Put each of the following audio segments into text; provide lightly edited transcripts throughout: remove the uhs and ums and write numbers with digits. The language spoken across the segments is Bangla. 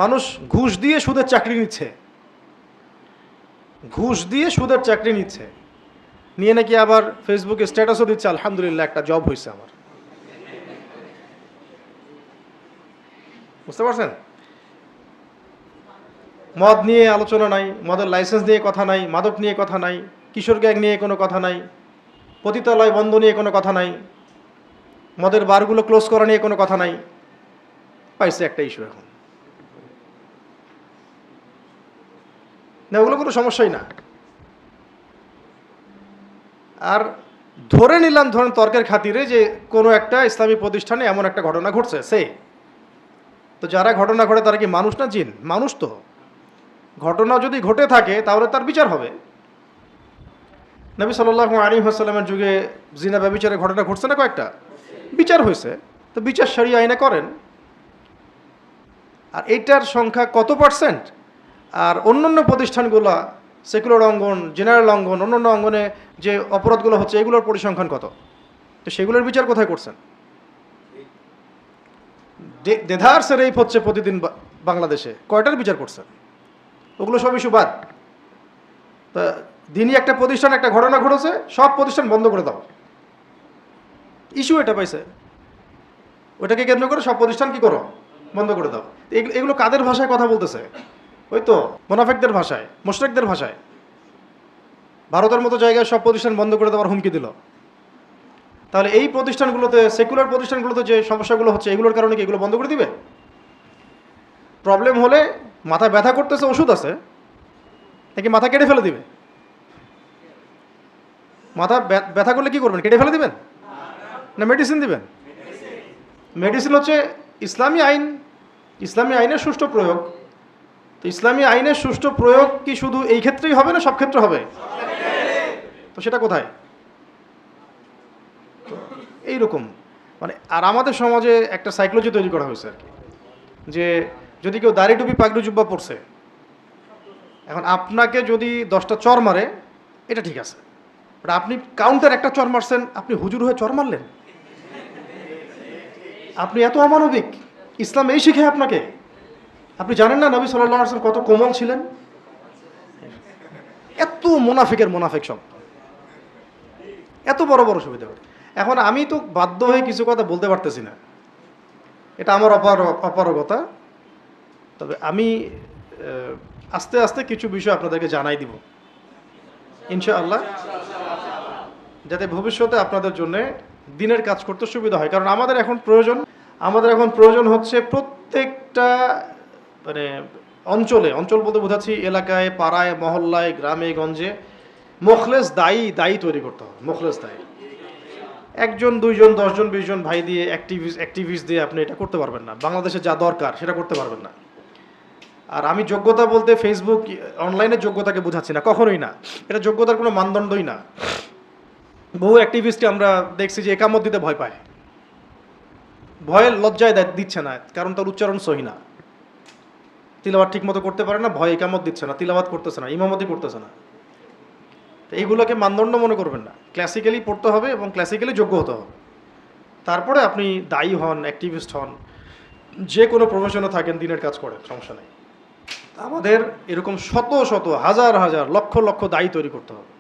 মানুষ ঘুষ দিয়ে সুদের চাকরি নিচ্ছে, ঘুষ দিয়ে সুদের চাকরি নিচ্ছে, নিয়ে নাকি আবার ফেসবুকে স্ট্যাটাসও দিচ্ছে, আলহামদুলিল্লাহ একটা জব হয়েছে আমার। বুঝতে পারছেন? মদ নিয়ে আলোচনা নাই, মদের লাইসেন্স নিয়ে কথা নাই, মাদক নিয়ে কথা নাই, কিশোর গ্যাং নিয়ে কোনো কথা নাই, পতিতালয় বন্ধ নিয়ে কোনো কথা নাই, মদের বারগুলো ক্লোজ করা নিয়ে কোনো কথা নাই। পাইছে একটা ইস্যু এখন, না ওগুলো কোনো সমস্যাই না। আর ধরে নিলাম, ধরেন তর্কের খাতিরে, যে কোনো একটা ইসলামী প্রতিষ্ঠানে এমন একটা ঘটনা ঘটছে, তো যারা ঘটনা ঘটে তারা কি মানুষ না জিন? মানুষ। তো ঘটনা যদি ঘটে থাকে তাহলে তার বিচার হবে। নবী সাল্লাল্লাহু আলাইহি ওয়াসাল্লামের যুগে জিনা ব্যভিচারের ঘটনা ঘটছে না কয়েকটা, বিচার হয়েছে, তো বিচার শরিয়া আইনে করেন। আর এইটার সংখ্যা কত পার্সেন্ট? আর অন্যান্য প্রতিষ্ঠানগুলো, সেকুলার অঙ্গন, জেনারেল অঙ্গন, অন্যান্য অঙ্গনে যে অপরাধগুলো হচ্ছে এগুলোর পরিসংখ্যান কত? তো সেগুলোর বিচার কোথায় করছেন? দেধারসে রেপ হচ্ছে প্রতিদিন বাংলাদেশে, কয়টার বিচার করছেন? ওগুলো সব ইস্যু বাদ। তা দিনই একটা প্রতিষ্ঠান, একটা ঘটনা ঘটেছে, সব প্রতিষ্ঠান বন্ধ করে দাও, ইস্যু এটা পাইছে, ওটাকে কেন্দ্র করে সব প্রতিষ্ঠান কি করো? বন্ধ করে দাও। এগুলো কাদের ভাষায় কথা বলতেছে? ওই তো মুনাফিকদের ভাষায়, মুশরিকদের ভাষায়। ভারতের মতো জায়গায় সব প্রতিষ্ঠান বন্ধ করে দেওয়ার হুমকি দিল। তাহলে এই প্রতিষ্ঠানগুলোতে, সেকুলার প্রতিষ্ঠানগুলোতে যে সমস্যাগুলো হচ্ছে এগুলোর কারণে কি এগুলো বন্ধ করে দিবে? প্রবলেম হলে মাথা ব্যথা করতেছে, ওষুধ আছে, নাকি মাথা কেটে ফেলে দিবে? মাথা ব্যথা করলে কি করবেন? কেটে ফেলে দিবেন না মেডিসিন দিবেন? মেডিসিন হচ্ছে ইসলামী আইন, ইসলামী আইনের সুষ্ঠু প্রয়োগ। তো ইসলামী আইনের সুষ্ঠু প্রয়োগ কি শুধু এই ক্ষেত্রেই হবে না সব ক্ষেত্রে হবে? তো সেটা কোথায়? এইরকম মানে। আর আমাদের সমাজে একটা সাইকোলজি তৈরি করা হয়েছে আর কি, যে যদি কেউ দাড়ি টুপি পাগড়ি জুব্বা পরছে, এখন আপনাকে যদি 10টা চর মারে এটা ঠিক আছে, আপনি কাউন্টার একটা চর মারছেন, আপনি হুজুর হয়ে চর মারলেন, আপনি এত অমানবিক। ইসলাম এই শিখে আপনাকে? আপনি জানেন না নবী সাল্লাল্লাহু আলাইহি ওয়াসাল্লাম কত কোমল ছিলেন? এত মুনাফিকের মুনাফিক সব, এত বড় বড় সুবিধা। এখন আমি তো বাধ্য হয়ে কিছু কথা বলতে পারতেছি না, এটা আমার অপারগতা। তবে আমি আস্তে আস্তে কিছু বিষয় আপনাদেরকে জানাই দিব ইনশাআল্লাহ, যাতে ভবিষ্যতে আপনাদের জন্য দিনের কাজ করতে সুবিধা হয়। কারণ আমাদের এখন প্রয়োজন হচ্ছে প্রত্যেকটা মানে অঞ্চল বলতে বোঝাচ্ছি এলাকায়, পাড়ায়, মহল্লায়, গ্রামে গঞ্জে মুখলেস দায়ী তৈরি করতে হবে। মুখলেস দায়ী 1 জন 2 জন 10 জন 20 জন ভাই দিয়ে, অ্যাক্টিভিস্ট দিয়ে আপনি এটা করতে পারবেন না। বাংলাদেশে যা দরকার সেটা করতে পারবেন না। আর আমি যোগ্যতা বলতে ফেসবুক, অনলাইনের যোগ্যতাকে বোঝাচ্ছি না, কখনোই না। এটা যোগ্যতার কোনো মানদণ্ডই না। বহু অ্যাক্টিভিস্টকে আমরা দেখছি যে একামত দিতে ভয় পায়, ভয়ে লজ্জায় দিচ্ছে না, কারণ তার উচ্চারণ সহি না, তিলাওয়াত ঠিক মতো করতে পারে না, ভয় একামত দিচ্ছে না, তিলাওয়াত করতেছে না, ইমামতি করতেছে না। তো এইগুলোকে মানদণ্ড মনে করবেন না। ক্লাসিক্যালি পড়তে হবে এবং ক্লাসিক্যালি যোগ্য হতে হবে, তারপরে আপনি দায়ী হন, অ্যাক্টিভিস্ট হন, যে কোনো প্রফেশনে থাকেন, দিনের কাজ করেন, সমস্যা নেই। আমাদের এরকম শত শত হাজার হাজার লক্ষ লক্ষ দায়ী তৈরি করতে হবে,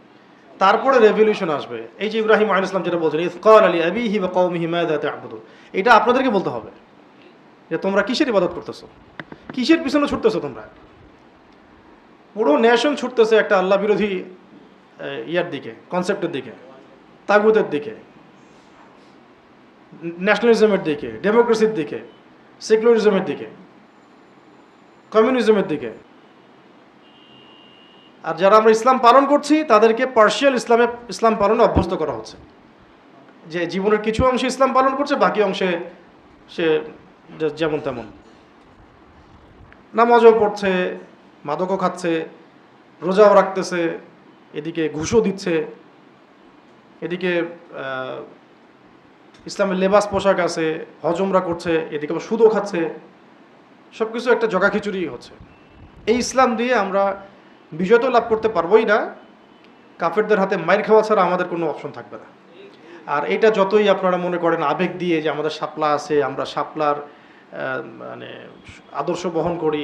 তারপরে রেভলিউশন আসবে। এই যে ইব্রাহিম আলাইহিস সালাম যেটা বলছেন, ইয ক্বালা লি আবিহি ওয়া কওমিহি মাযা তা'বুদুন, এটা আপনাদেরকে বলতে হবে যে তোমরা কিসের ইবাদত করতেছো, কিসের পিছনে ছুটতেছো তোমরা। পুরো নেশন ছুটতেছে একটা আল্লাহ বিরোধী ইয়ার দিকে, কনসেপ্টের দিকে, তাগুতের দিকে, ন্যাশনালিজমের দিকে, ডেমোক্রেসির দিকে, সেকুলারিজমের দিকে, কমিউনিজমের দিকে। আর যারা আমরা ইসলাম পালন করছি তাদেরকে পার্শিয়াল ইসলাম পালনে অভ্যস্ত করা হচ্ছে, যে জীবনের কিছু অংশে ইসলাম পালন করছে, বাকি অংশে সে যেমন তেমন, নামাজও পড়ছে, মাদকও খাচ্ছে, রোজাও রাখতেছে, এদিকে ঘুষও দিচ্ছে, এদিকে ইসলামের লেবাস পোশাক আছে, হজমরা করছে, এদিকে আবার সুদও খাচ্ছে, সব কিছু একটা জগা খিচুড়ি হচ্ছে। এই ইসলাম দিয়ে আমরা বিজয় তো লাভ করতে পারবোই না, কাফেরদের হাতে মাইর খাওয়া ছাড়া আমাদের কোনো অপশন থাকবে না। আর এটা যতই আপনারা মনে করেন আবেগ দিয়ে যে আমাদের শাপলা আছে, আমরা শাপলার মানে আদর্শ বহন করি,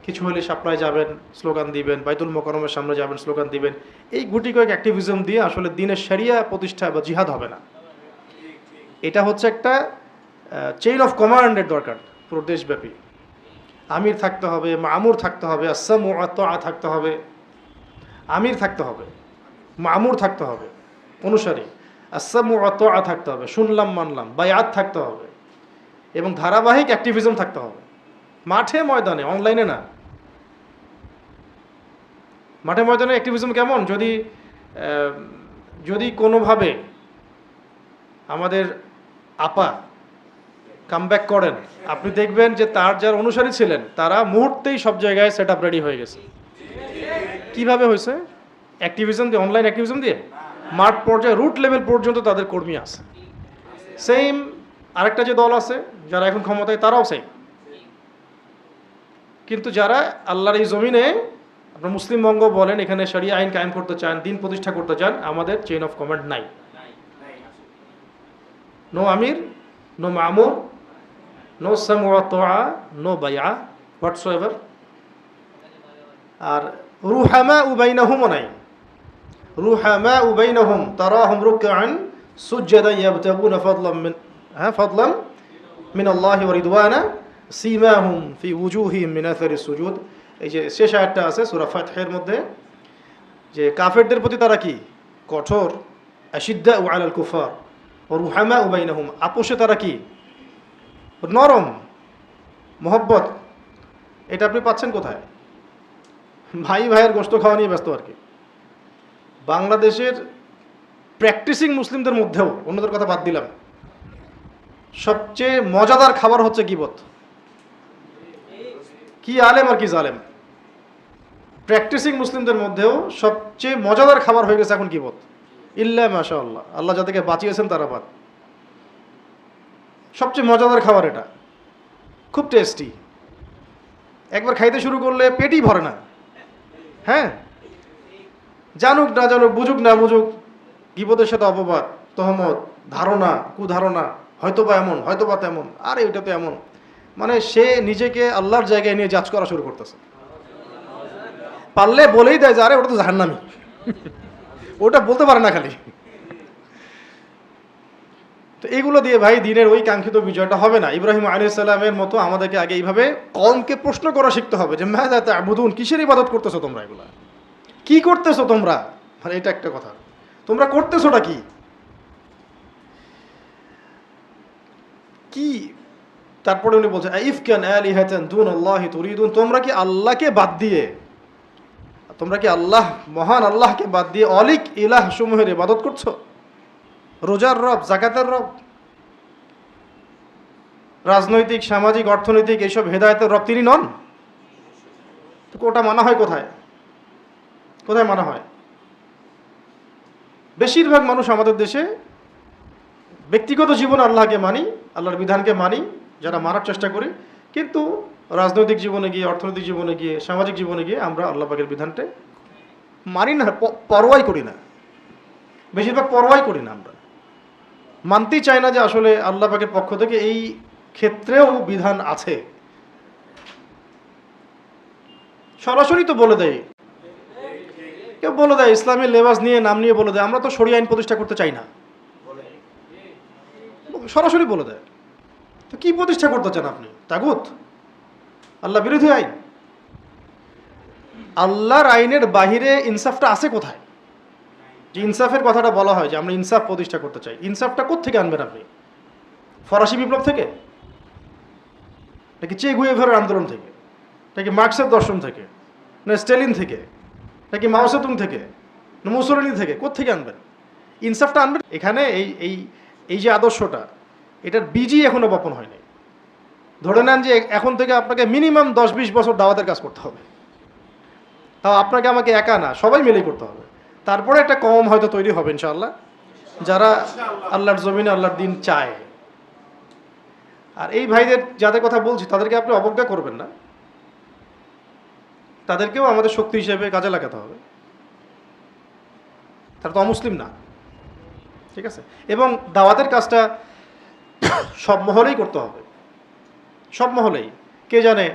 কিছু হলে সাপ্লাই যাবেন, স্লোগান দিবেন, বাইতুল মোকাররমের সামনে যাবেন, স্লোগান দিবেন, এই গুটি কয়েক অ্যাক্টিভিজম দিয়ে আসলে দিনের শরিয়া প্রতিষ্ঠা বা জিহাদ হবে না। এটা হচ্ছে একটা চেইন অফ কমান্ডের দরকার পুরো দেশব্যাপী। আমির থাকতে হবে, মামুর থাকতে হবে, আসসামু ওয়া তাআ থাকতে হবে, আমির থাকতে হবে, মামুর থাকতে হবে, অনুসারী, আসসামু ওয়া তাআ থাকতে হবে, শুনলাম মানলাম, বায়াত থাকতে হবে, এবং ধারাবাহিক অ্যাক্টিভিজম থাকতে হবে, মাঠে ময়দানে, অনলাইনে না। মাঠে ময়দানে অ্যাক্টিভিজম কেমন? যদি কোনোভাবে আমাদের আপা কামব্যাক করেন, আপনি দেখবেন যে তার যারা অনুসারী ছিলেন তারা মুহূর্তেই সব জায়গায় সেট আপ রেডি হয়ে গেছে। কিভাবে হয়েছে? অ্যাক্টিভিজম দিয়ে, অনলাইন অ্যাক্টিভিজম দিয়ে। মাঠ পর্যায়ে, রুট লেভেল পর্যন্ত তাদের কর্মী আছে। সেম আরেকটা যে দল আছে যারা এখন ক্ষমতায়, তারাও সেম। কিন্তু যারা আল্লাহর এই জমিনে, আপনার মুসলিম বঙ্গ বলেন, এখানে শরিয়া আইন কায়েম করতে চান, দিন প্রতিষ্ঠা করতে চান, আমাদের চেইন অফ কমান্ড নাই। নো আমির, নো মামুর, নো সামু ওয়া তাআ, নো বাইআ হোয়াটসোএভার। আর রুহামা বাইনাহুমও নাই। রুহামা বাইনাহুম তারাহুম রুকআন সুজদান ইয়াবতাগুনা ফাদলান মিন আল্লাহি ওয়া রিদওয়ানা সীমাহুম ফি উজুহিহিম মিন আসারিস সুজুদ। এই যে শেষ আয়াতটা আছে সূরা ফাতহের মধ্যে, যে কাফেরদের প্রতি তারা কি কঠোর, আশিদ্দাউ আলাল কুফার ওয়া রুহামা বাইনাহুম, আপোষে তারা কি নরম, মোহব্বত। এটা আপনি পাচ্ছেন কোথায়? ভাই ভাইয়ের গোশত খাওয়া নিয়ে ব্যস্ত আর কি। বাংলাদেশের প্র্যাকটিসিং মুসলিমদের মধ্যেও, অন্যদের কথা বাদ দিলাম, সবচেয়ে মজাদার খাবার হচ্ছে গীবত। কি আলেম আর কি জালেম। প্র্যাকটিসিং মুসলিমদের মধ্যেও সবচেয়ে মজাদার খাবার হয়ে গেছে এখন গীবত। ইল্লা মাশাআল্লাহ, আল্লাহ যাদেরকে বাঁচিয়েছেন তারা বাদ। সবচেয়ে মজাদার খাবার এটা, খুব টেস্টি। একবার খাইতে শুরু করলে পেটই ভরে না। হ্যাঁ, জানুক না জানুক, বুঝুক না বুঝুক, গীবতের সাথে অপবাদ, তহমত, ধারণা, কুধারণা, হয়তোবা এমন, হয়তোবা তেমন, আরে ওইটা তো এমন, মানে সে নিজেকে আল্লাহর জায়গায় নিয়ে জাজ করা শুরু করতেছে। পারলে বলেই দেয় যে আরে ওটা তো জাহান্নামী। ওটা বলতে পারে না খালি। তো এগুলো দিয়ে ভাই দিনের ওই কাঙ্ক্ষিত বিজয়টা হবে না। ইব্রাহিম আলাইহিস সালামের মতো আমাদেরকে আগে এইভাবে কওমকে প্রশ্ন করা শিখতে হবে যে মাযা তা'বুদুন, কিসের ইবাদত করতেছো তোমরা, এগুলা কি করতেছো তোমরা। মানে এটা একটা কথা, তোমরা করতেছোটা কি? কি তারপরে উনি বলছেন আইফকান আলিহাতান দুনাল্লাহি তুরিদুন, তোমরা কি আল্লাহকে বাদ দিয়ে, তোমরা কি আল্লাহ, মহান আল্লাহকে বাদ দিয়ে অলিক ইলাহ সমূহের ইবাদত করছো? রোজার রব, যাকাতের রব, রাজনৈতিক, সামাজিক, অর্থনৈতিক এইসব হেদায়েতের রব তিনি নন? তো ওটা মানা হয় কোথায়? কোথায় মানা হয়? বেশিরভাগ মানুষ আমাদের দেশে ব্যক্তিগত জীবনে আল্লাহকে মানি, আল্লাহর বিধানকে মানি, যারা মানার চেষ্টা করি, কিন্তু রাজনৈতিক জীবনে গিয়ে, অর্থনৈতিক জীবনে গিয়ে, সামাজিক জীবনে গিয়ে আমরা আল্লাহ পাকের বিধানটা মানি না, পরোয়াই করি না। বেশিরভাগ পরোয়াই করি না, আমরা মানতেই চাই না যে আসলে আল্লাহ পাকের পক্ষ থেকে এই ক্ষেত্রেও বিধান আছে। সরাসরি তো বলে দেয়, কেউ বলে দেয় ইসলামের লেবাস নিয়ে, নাম নিয়ে বলে দেয় আমরা তো শরিয়া আইন প্রতিষ্ঠা করতে চাই না, সরাসরি বলে দেয়। তো কি প্রতিষ্ঠা করতে চান আপনি? তাগুত, আল্লাহ বিরোধী আইন। আল্লাহর আইনের বাহিরে ইনসাফটা আছে কোথায়? যে ইনসাফের কথাটা বলা হয় যে আমরা ইনসাফ প্রতিষ্ঠা করতে চাই, ইনসাফটা কোত্থেকে আনবেন আপনি? ফরাসি বিপ্লব থেকে, নাকি চে গুয়েভারের আন্দোলন থেকে, নাকি মার্কসের দর্শন থেকে, না স্টেলিন থেকে, নাকি মাও সেতুং থেকে, না মুসোলিনি থেকে? কোত্থেকে আনবেন ইনসাফটা? আনবেন এখানে এই এই এই যে আদর্শটা, এটার বীজই এখনো বপন হয়নি। ধরে নেন যে এখন থেকে আপনাকে মিনিমাম 10-20 বছর দাওয়াতের কাজ করতে হবে, তাও আপনাকে আমাকে একা না, সবাই মিলেই করতে হবে। তারপরে একটা কওম হয়তো তৈরি হবে ইনশাআল্লাহ, যারা আল্লাহর জমিনে আল্লাহর দিন চায়। আর এই ভাইদের যাদের কথা বলছি তাদেরকে আপনি অবজ্ঞা করবেন না, তাদেরকেও আমাদের শক্তি হিসেবে কাজে লাগাতে হবে। তারা তো অমুসলিম না, ঠিক আছে? এবং দাওয়াতের কাজটা সব মহলেই করতে হবে, সব মহলেই। কে জানে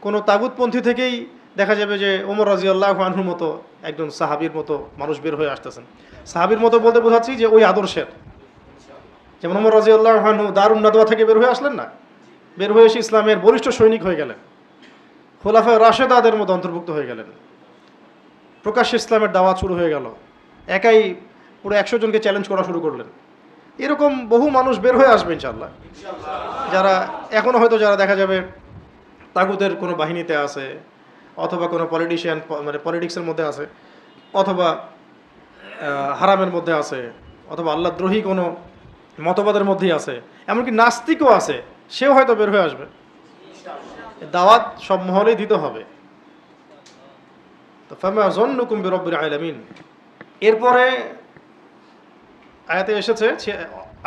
কোনো তাগুতপন্থী থেকেই দেখা যাবে যে ওমর রাদিয়াল্লাহু আনহুর মতো একজন সাহাবীর মতো মানুষ বের হয়ে আসতেছেন। সাহাবীর মতো বলতে বোঝাচ্ছি যে ওই আদর্শের, যেমন ওমর রাদিয়াল্লাহু আনহু দারুন নাদওয়া থেকে বের হয়ে আসলেন না, বের হয়ে এসে ইসলামের বলিষ্ঠ সৈনিক হয়ে গেলেন, খোলাফায়ে রাশেদাদের মতো অন্তর্ভুক্ত হয়ে গেলেন, প্রকাশ্যে ইসলামের দাওয়াত শুরু হয়ে গেল, একাই পুরো 100 জনকে চ্যালেঞ্জ করা শুরু করলেন। এরকম বহু মানুষ বের হয়ে আসবে ইনশাআল্লাহ, যারা এখনও হয়তো যারা দেখা যাবে তাগুতের কোনো বাহিনীতে আছে, অথবা কোনো পলিটিশিয়ান মানে পলিটিক্সের মধ্যে আছে, অথবা হারামের মধ্যে আছে, অথবা আল্লাহদ্রোহী কোনো মতবাদের মধ্যেই আছে, এমনকি নাস্তিকও আছে, সেও হয়তো বের হয়ে আসবে। দাওয়াত সব মহলেই দিতে হবে। তো ফামা যন্নুকুম বিরব্বিল আলামিন, এরপরে আয়াতে এসেছে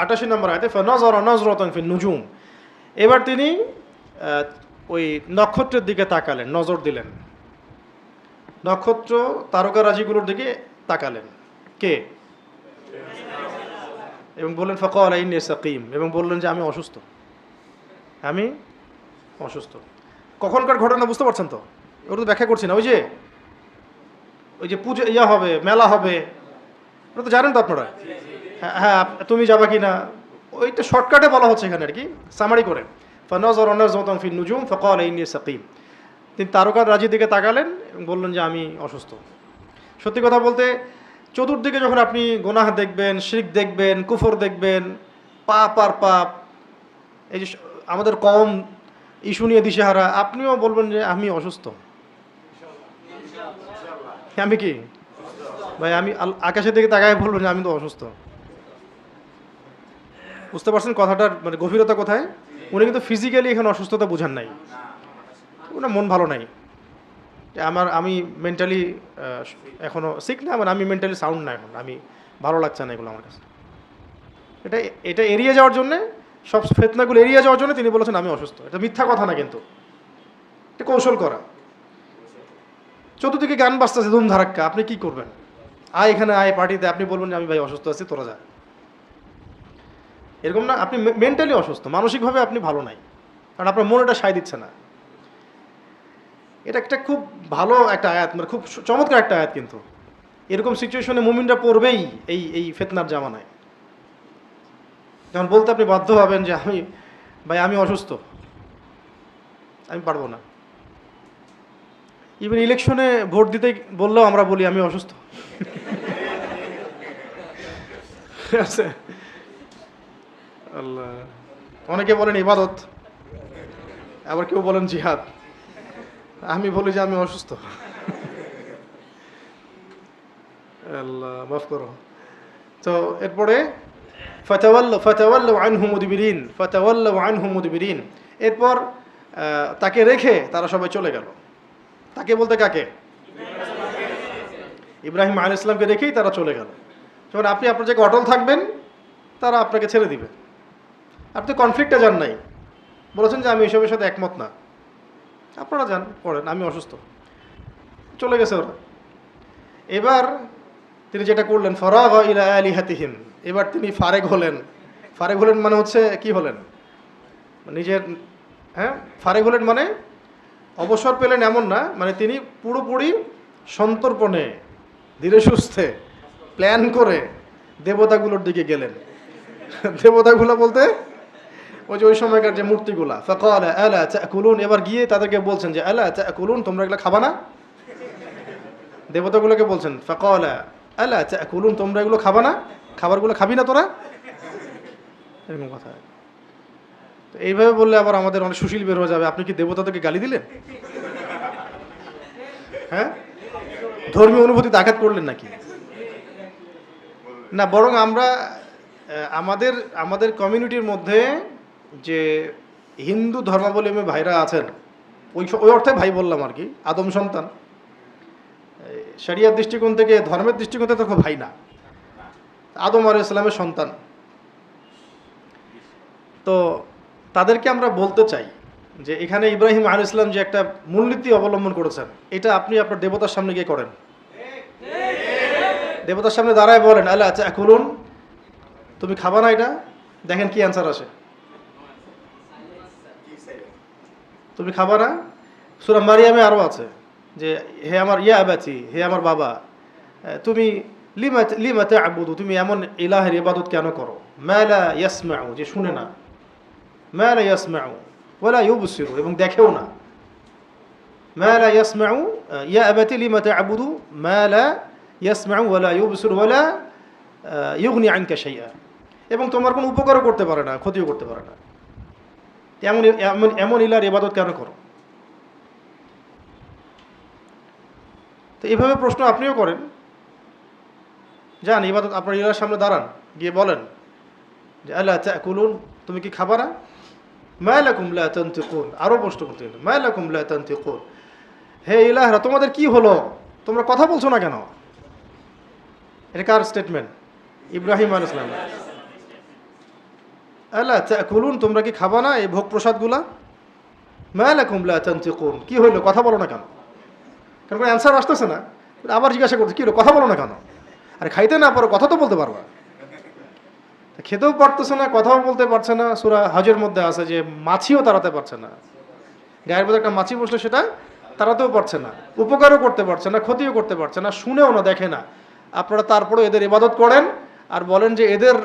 88 নম্বর আয়াতে ফানাযারা নাযরাতান ফিন নুজুম, এবার তিনি ওই নক্ষত্রের দিকে তাকালেন, নজর দিলেন, নক্ষত্র তারকারাজিগুলোর দিকে তাকালেন। কে? এবং বললেন ফাকালা ইন্নী সাকিম, এবং বললেন যে আমি অসুস্থ, আমি অসুস্থ। কখনকার ঘটনা বুঝতে পারছেন তো? ওটা তো ব্যাখ্যা করছি না। ওই যে পুজো হবে, মেলা হবে, ওটা তো জানেন তো আপনারা। হ্যাঁ হ্যাঁ, তুমি যাবা কি না, ওইটা শর্টকাটে বলা হচ্ছে এখানে আর কি, সামারি করে। ফানাযারা নাযরাতান ফিন নুজুম ফাকালা ইন্নী সাকিম, তিনি তারকার রাজির দিকে তাকালেন এবং বললেন যে আমি অসুস্থ। সত্যি কথা বলতে চতুর্দিকে যখন আপনি গুনাহ দেখবেন, শিরক দেখবেন, কুফর দেখবেন, পাপ আর পাপ, এই যে আমাদের কম ইস্যু নিয়ে দিশেহারা, আপনিও বলবেন যে আমি অসুস্থ। আমি কি ভাই, আমি আকাশের দিকে তাকায় বলবেন যে আমি তো অসুস্থ। বুঝতে পারছেন কথাটার মানে গভীরতা কোথায়? উনি কিন্তু ফিজিক্যালি এখানে অসুস্থতা বুঝান নাই, ওনার মন ভালো নাই, আমি মেন্টালি এখনও সিক না, মানে আমি মেন্টালি সাউন্ড না, এখন আমি ভালো লাগছে না এগুলো আমার কাছে। এটা এড়িয়ে যাওয়ার জন্যে, সব ফেতনাগুলো এড়িয়ে যাওয়ার জন্য তিনি বলেছেন আমি অসুস্থ। এটা মিথ্যা কথা না, কিন্তু এটা কৌশল করা। চতুর্দিকে গান বাজতেছে ধুমধারাক্কা, আপনি কি করবেন? আয় এখানে, আয় পার্টিতে, আপনি বলবেন যে আমি ভাই অসুস্থ আছি, তোরা যা। এরকম না, আপনি মেন্টালি অসুস্থ, মানসিকভাবে আপনি ভালো নাই, কারণ আপনার মন এটা সায় দিচ্ছে না। এটা একটা খুব ভালো একটা আয়াত, মানে খুব চমৎকার একটা আয়াত, কিন্তু এরকম সিচুয়েশনে মুমিনরা পড়বেই এই ফিতনার জামানায়, যখন বলতে আপনি বাধ্য হবেন যে আমি অসুস্থ, আমি পারবো না। ইভেন ইলেকশনে ভোট দিতে বললেও আমরা বলি আমি অসুস্থ। আছে আল্লাহ, অনেকে বলেন ইবাদত, আবার কেউ বলেন জিহাদ, আমি বলি যে আমি অসুস্থ। আল্লাহ মাফ করো। তো এরপরে ফাতাওয়াল্লাউ আনহু মুদবিরিন, ফাতাওয়াল্লাউ আনহু মুদবিরিন, এরপর তাকে রেখে তারা সবাই চলে গেল। তাকে বলতে কাকে? ইব্রাহিম আলাইহিস সালামকে রেখেই তারা চলে গেল। যখন আপনি আপনার জায়গায় অটল থাকবেন, তারা আপনাকে ছেড়ে দিবে। আপনি কনফ্লিক্টে যান নাই, বলেছেন যে আমি এসবের সাথে একমত না, আপনারা যান পড়েন, আমি অসুস্থ, চলে গেছে ওরা। এবার তিনি যেটা করলেন, ফারাগা ইলা আলিহাতিহিম, এবার তিনি ফারেগ হলেন। ফারেগ হলেন মানে হচ্ছে কি হলেন? নিজের, হ্যাঁ, ফারেগ হলেন মানে অবসর পেলেন এমন না, মানে তিনি পুরোপুরি সন্তর্পণে ধীরে সুস্থে প্ল্যান করে দেবতাগুলোর দিকে গেলেন। দেবতাগুলো বলতে ওই সময়কার যে মূর্তিগুলা। ফাকালা আলা তাকুলুন, এবার গিয়ে তাদেরকে বলছেন যে আলা তাকুলুন, তোমরা এগুলো খাবা না? দেবতাগুলোকে বলছেন ফাকালা আলা তাকুলুন, তোমরা এগুলো খাবা না? খাবারগুলো খাবি না তোরা? এরকম কথা। তো এইভাবে বললে আবার আমাদের অনেক সুশীল বের হয়ে যাবে, আপনি কি দেবতাদেরকে গালি দিলেন? হ্যাঁ, ধর্মীয় অনুভূতিতে আঘাত করলেন নাকি? না, বরং আমরা আমাদের কমিউনিটির মধ্যে যে হিন্দু ধর্মাবলম্বী ভাইরা আছেন, ওই অর্থে ভাই বললাম আর কি, আদম সন্তান, শরিয়ার দৃষ্টিকোণ থেকে, ধর্মের দৃষ্টিকোণ থেকে তো ভাই না, আদম আলাইহিস সালামের সন্তান। তো তাদেরকে আমরা বলতে চাই যে এখানে ইব্রাহিম আলাইহিস সালাম যে একটা মূলনীতি অবলম্বন করেছেন, এটা আপনি আপনার দেবতার সামনে গিয়ে করেন। দেবতার সামনে দাঁড়ায় বলেন আলা তাকুলুন, তুমি খাবা না এটা? দেখেন কি অ্যান্সার আসে। তুমি খাবা না? সূরা মারিয়ামে আরও আছে যে হে আমার ইয়া আবাতি, হে আমার বাবা, তুমি লিমা লিমা তা'বুদু, তুমি এমন ইলাহের ইবাদত কেন করো, মা লা ইয়াসমাউ, যে শুনে না, মা লা ইয়াসমাউ ওয়ালা ইউবসিরু, এবং দেখেও না, মা লা ইয়াসমাউ, ইয়া আবাতি লিমা তা'বুদু মা লা ইয়াসমাউ ওয়ালা ইউবসিরু ওয়ালা ইউগনি আনকা শাইআ, এবং তোমার কোনো উপকারও করতে পারে না, ক্ষতিও করতে পারে না, এমন এমন এমন ইলাহের ইবাদত কেন করো? তো এইভাবে প্রশ্ন আপনিও করেন, যান ইবাদত আপনার ইলার সামনে দাঁড়ান, গিয়ে বলেন যে আলা তাকুলুন, তুমি কি খাবা না? মা লাকুম লা তানতিকুন, আরও প্রশ্ন করতে গেলেন, মা লাকুম লা তানতিকুন, হে ইলাহরা তোমাদের কি হলো, তোমরা কথা বলছো না কেন? এটা কার স্টেটমেন্ট? ইব্রাহিম আলাইহিস সালাম। আলা তাকুলুন, তোমরা কি খাবা না এই ভোগ প্রসাদগুলা? মা লাকুম লা তানতিকুন, কি হইলো, কথা বলো না কেন? কারণ কোনো অ্যান্সার আসতেছে না, আবার জিজ্ঞাসা করছে কি হলো, কথা বলো না কেন? আরে খাইতে না পারো, কথা তো বলতে পারবা। খেতেও পারতেছে না, কথাও বলতে পারছে না। সূরা হজের মধ্যে আছে যে মাছিও তাড়াতে পারছে না, গায়ের মধ্যে একটা মাছি বসলে সেটা তাড়াতেও পারছে না, উপকারও করতে পারছে না, ক্ষতিও করতে পারছে না, শুনেও না, দেখে না। আপনারা তারপরে এদের ইবাদত করেন আর বলেন যে এদের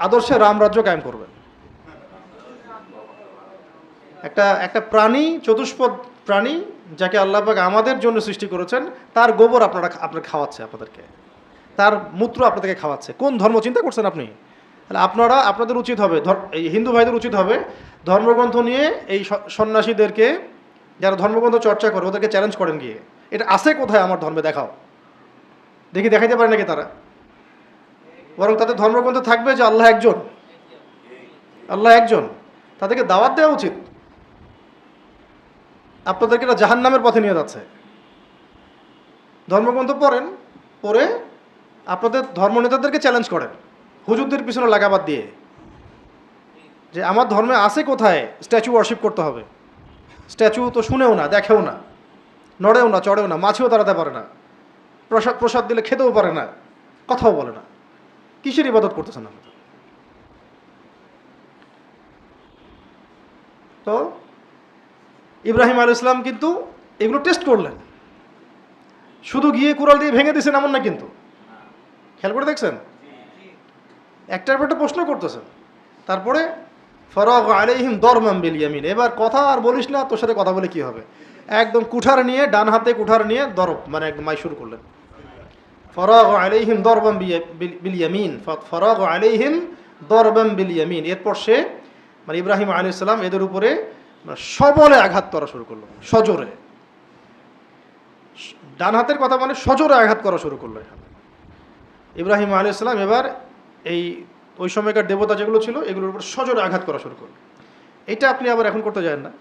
আদর্শে রামরাজ্য কায়েম করবেন। একটা একটা প্রাণী, চতুষ্পদ প্রাণী, যাকে আল্লাহ পাক আমাদের জন্য সৃষ্টি করেছেন, তার গোবর আপনার খাওয়াচ্ছে, আপনাদেরকে তার মূত্র আপনাদেরকে খাওয়াচ্ছে। কোন ধর্ম চিন্তা করছেন আপনি? তাহলে আপনাদের উচিত হবে, এই হিন্দু ভাইদের উচিত হবে ধর্মগ্রন্থ নিয়ে এই সন্ন্যাসীদেরকে, যারা ধর্মগ্রন্থ চর্চা করে, ওদেরকে চ্যালেঞ্জ করেন গিয়ে, এটা আছে কোথায় আমার ধর্মে, দেখাও, দেখি দেখাইতে পারে নাকি তারা। বরং তাদের ধর্মগ্রন্থ থাকবে যে আল্লাহ একজন, আল্লাহ একজন, তাদেরকে দাওয়াত দেওয়া উচিত। আপনাদেরকে এটা জাহান্নামের পথে নিয়ে যাচ্ছে। ধর্মগ্রন্থ পড়েন, পড়ে আপনাদের ধর্মনেতাদেরকে চ্যালেঞ্জ করেন, হুজুরদের পিছনে লাগাবাদ দিয়ে, যে আমার ধর্মে আছে কোথায় স্ট্যাচু ওয়ার্শিপ করতে হবে। স্ট্যাচু তো শুনেও না, দেখেও না, নড়েও না, চড়েও না, মাছিও তাড়াতে পারে না, প্রসাদ দিলে খেতেও পারে না, কথাও বলে না। কিসের ইবাদত করতেছেন আপনারা? তো ইব্রাহিম আলাইহিস সালাম কিন্তু এগুলো টেস্ট করলেন, শুধু গিয়ে কুড়াল দিয়ে ভেঙে দিয়েছেন এমন না কিন্তু। খেয়াল করে দেখছেন, একটার পর একটা প্রশ্ন করতেছেন। তারপরে ফরাগ আলাইহিম দরবাম বিল ইয়ামিন, এবার কথা আর বলিস না, তোর সাথে কথা বলে কি হবে, একদম কুঠার নিয়ে, ডান হাতে কুঠার নিয়ে দরব, মানে একদম মাই শুরু করলেন। ফরাগ আলাইহিম দরবাম বিল ইয়ামিন, ফরাগ আলাইহিম দরবাম বিল ইয়ামিন, এরপর সে মানে ইব্রাহিম আলাইহিস সালাম এদের উপরে সবলে আঘাত করা শুরু করলো, সজোরে। ডান হাতের কথা মানে সজোরে আঘাত করা শুরু করলো এখানে ইব্রাহিম আলাইহিস সালাম। এবার এই ওই সময়কার দেবতা যেগুলো ছিল এগুলোর উপর সজোরে আঘাত করা শুরু করলো। এটা আপনি আবার এখন করতে যান না,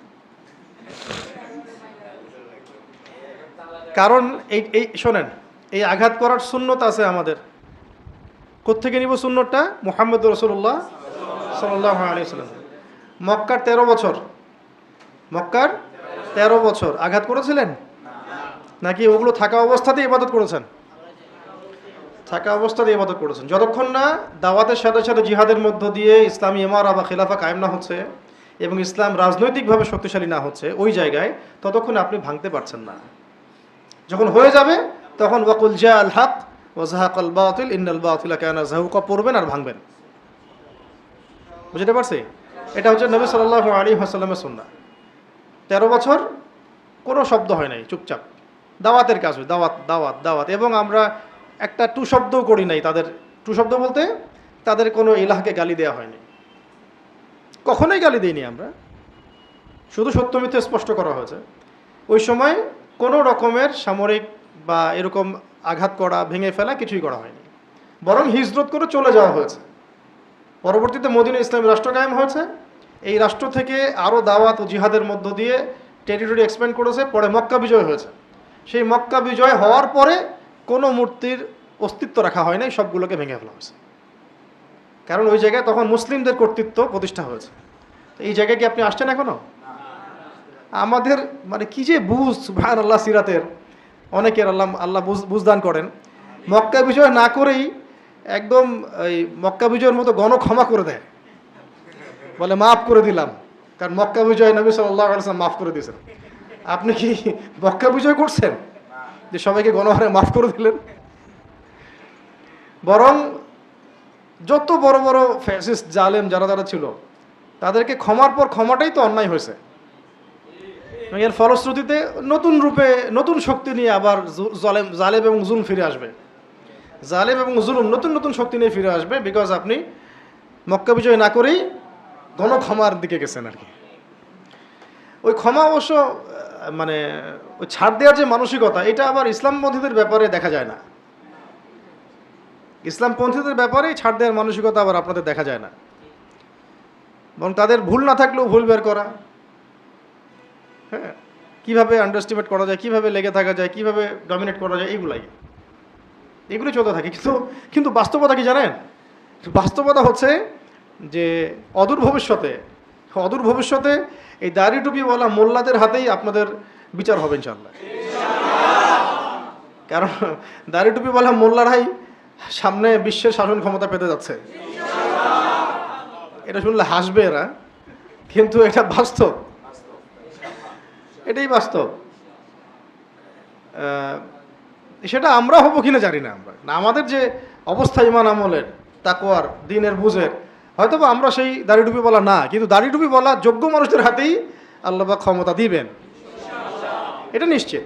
কারণ এই শোনেন, এই আঘাত করার সুন্নত আছে আমাদের। কোত্থেকে নিব সুন্নতটা? মুহাম্মদ রাসূলুল্লাহ সাল্লাল্লাহু আলাইহি ওয়াসাল্লাম। মক্কার 13 বছর, মক্কার 13 বছর আঘাত করেছিলেন নাকি ওগুলো থাকা অবস্থাতেই ইবাদত করেছেন? থাকা অবস্থাতেই ইবাদত করেছেন। যতক্ষণ না দাওয়াতের সাথে সাথে জিহাদের মধ্য দিয়ে ইসলামী ইমারা বা খেলাফা কায়েম না হচ্ছে এবং ইসলাম রাজনৈতিকভাবে শক্তিশালী না হচ্ছে ওই জায়গায়, ততক্ষণ আপনি ভাঙতে পারছেন না। যখন হয়ে যাবে তখন ওয়াকুল জা আল হক ওয়া যাহাকাল বাতিল ইন্নাল বাতিলা কানা যাহুকা পড়বেন আর ভাঙবেন। বুঝতে পারছি? এটা হচ্ছে নবী সাল্লাল্লাহু আলাইহি ওয়াসাল্লামের সুন্নাহ। 13 বছর কোনো শব্দ হয় নাই, চুপচাপ দাওয়াতের কাজ, দাওয়াত দাওয়াত দাওয়াত। এবং আমরা একটা টু শব্দও করি নাই তাদের। টু শব্দ বলতে তাদের কোনো ইলাহকে গালি দেওয়া হয়নি, কখনোই গালি দিইনি আমরা, শুধু সত্য মিথ্যে স্পষ্ট করা হয়েছে। ওই সময় কোনো রকমের সামরিক বা এরকম আঘাত করা, ভেঙে ফেলা কিছুই করা হয়নি, বরং হিজরত করে চলে যাওয়া হয়েছে। পরবর্তীতে মদিনা ইসলামী রাষ্ট্র কায়েম হয়েছে। এই রাষ্ট্র থেকে আরও দাওয়াত ও জিহাদের মধ্য দিয়ে টেরিটরি এক্সপ্যান্ড করেছে। পরে মক্কা বিজয় হয়েছে। সেই মক্কা বিজয় হওয়ার পরে কোনো মূর্তির অস্তিত্ব রাখা হয় নাই, সবগুলোকে ভেঙে ফেলা হয়েছে। কারণ ওই জায়গায় তখন মুসলিমদের কর্তৃত্ব প্রতিষ্ঠা হয়েছে। এই জায়গায় কি আপনি আসছেন এখনো? আমাদের মানে কি যে বুঝ, সুবহানাল্লাহ, সিরাতের অনেকের আল্লাহ বুঝদান করেন। মক্কা বিজয় না করেই একদম এই মক্কা বিজয়ের মতো গণক্ষমা করে দেয়, বলে মাফ করে দিলাম, কারণ মক্কা বিজয় নবী সাল্লাল্লাহু আলাইহি ওয়াসাল্লাম মাফ করে দিয়েছেন। আপনি কি মক্কা বিজয় করছেন যে সবাইকে গণহারে মাফ করে দিলেন? বরং যত বড় বড় ফ্যাসিস্ট জালেম যারা যারা ছিল তাদেরকে ক্ষমার পর ক্ষমাটাই তো অন্যায় হয়েছে। এর ফলশ্রুতিতে নতুন রূপে নতুন শক্তি নিয়ে আবার জালেম এবং জুলুম ফিরে আসবে। জালেম এবং জুলুম নতুন নতুন শক্তি নিয়ে ফিরে আসবে, বিকজ আপনি মক্কা বিজয় না করেই গণক্ষমার দিকে গেছেন আর কি। ওই ক্ষমা অবশ্য মানে ওই ছাড় দেওয়ার যে মানসিকতা, এটা আবার ইসলামপন্থীদের ব্যাপারে দেখা যায় না। ইসলামপন্থীদের ব্যাপারে ছাড় দেওয়ার মানসিকতা আবার আপনাদের দেখা যায় না, এবং তাদের ভুল না থাকলেও ভুল বের করা, হ্যাঁ, কীভাবে আন্ডারস্টিমেট করা যায়, কীভাবে লেগে থাকা যায়, কীভাবে ডমিনেট করা যায়, এগুলোই চলতে থাকে। কিন্তু বাস্তবতা কি জানেন? বাস্তবতা হচ্ছে যে অদূর ভবিষ্যতে এই দাড়ি টুপিওয়ালা মোল্লাদের হাতেই আপনাদের বিচার হবে ইনশাআল্লাহ। কারণ দাড়ি টুপিওয়ালা মোল্লারাই সামনে বিশ্বের শাসন ক্ষমতা পেতে যাচ্ছে। এটা শুনলে হাসবে এরা, কিন্তু এটা বাস্তব, এটাই বাস্তব। সেটা আমরা হবো কিনা জানি না। আমাদের যে অবস্থা ইমান আমলের, তাকওয়ার, দ্বীনের বুঝের, হয়তো বা আমরা সেই দাড়ি টুপি বলা না, কিন্তু দাড়ি টুপি বলা যোগ্য মানুষদের হাতেই আল্লাহ পাক ক্ষমতা দিবেন, এটা নিশ্চিত।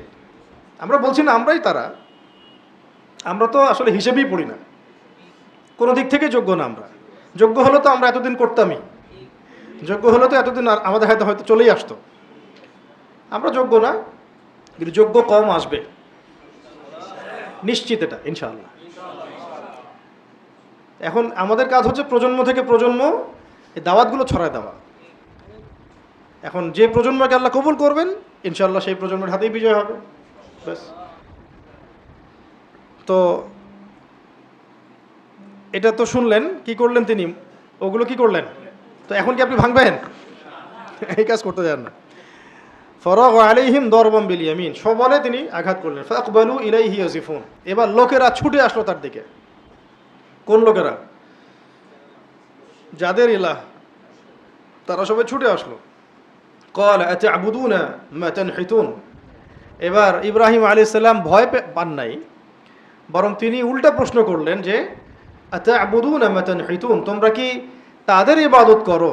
আমরা বলছি না আমরাই তারা, আমরা তো আসলে হিসেবেই পড়ি না, কোনো দিক থেকে যোগ্য না। আমরা যোগ্য হলে তো আমরা এতদিন করতামই, যোগ্য হলে তো এতদিন আমাদের হাতে হয়তো চলেই আসতো। আমরা যোগ্য না, কিন্তু যোগ্য কম আসবে নিশ্চিত, এটা ইনশাআল্লাহ। এখন আমাদের কাজ হচ্ছে প্রজন্ম থেকে প্রজন্ম এই দাওয়াতগুলো ছড়ায় দেওয়া। এখন যে প্রজন্মকে আল্লাহ কবুল করবেন ইনশাআল্লাহ সেই প্রজন্মের হাতেই বিজয় হবে, ব্যাস। তো এটা তো শুনলেন, কি করলেন তিনি, ওগুলো কি করলেন। তো এখন কি আপনি ভাঙবেন? এই কাজ করতে যান না। ফরাগ আলাইহিম দরবাম বিল ইয়ামিন, সবলে তিনি আঘাত করলেন। ফাকবালু ইলাইহি ইয়াজিফুন, এবার লোকেরা ছুটে আসলো তার দিকে। কোন লোকেরা? যাদের ইলাহ, তারা সবাই ছুটে আসলো। ক্বালা আতা'বুদুনা মা তানহিতুন, এবার ইব্রাহিম আলাইহিস সালাম ভয় পান নাই, বরং তিনি উল্টা প্রশ্ন করলেন যে আতা'বুদুনা মা তানহিতুন, তোমরা কি তাদের ইবাদত করো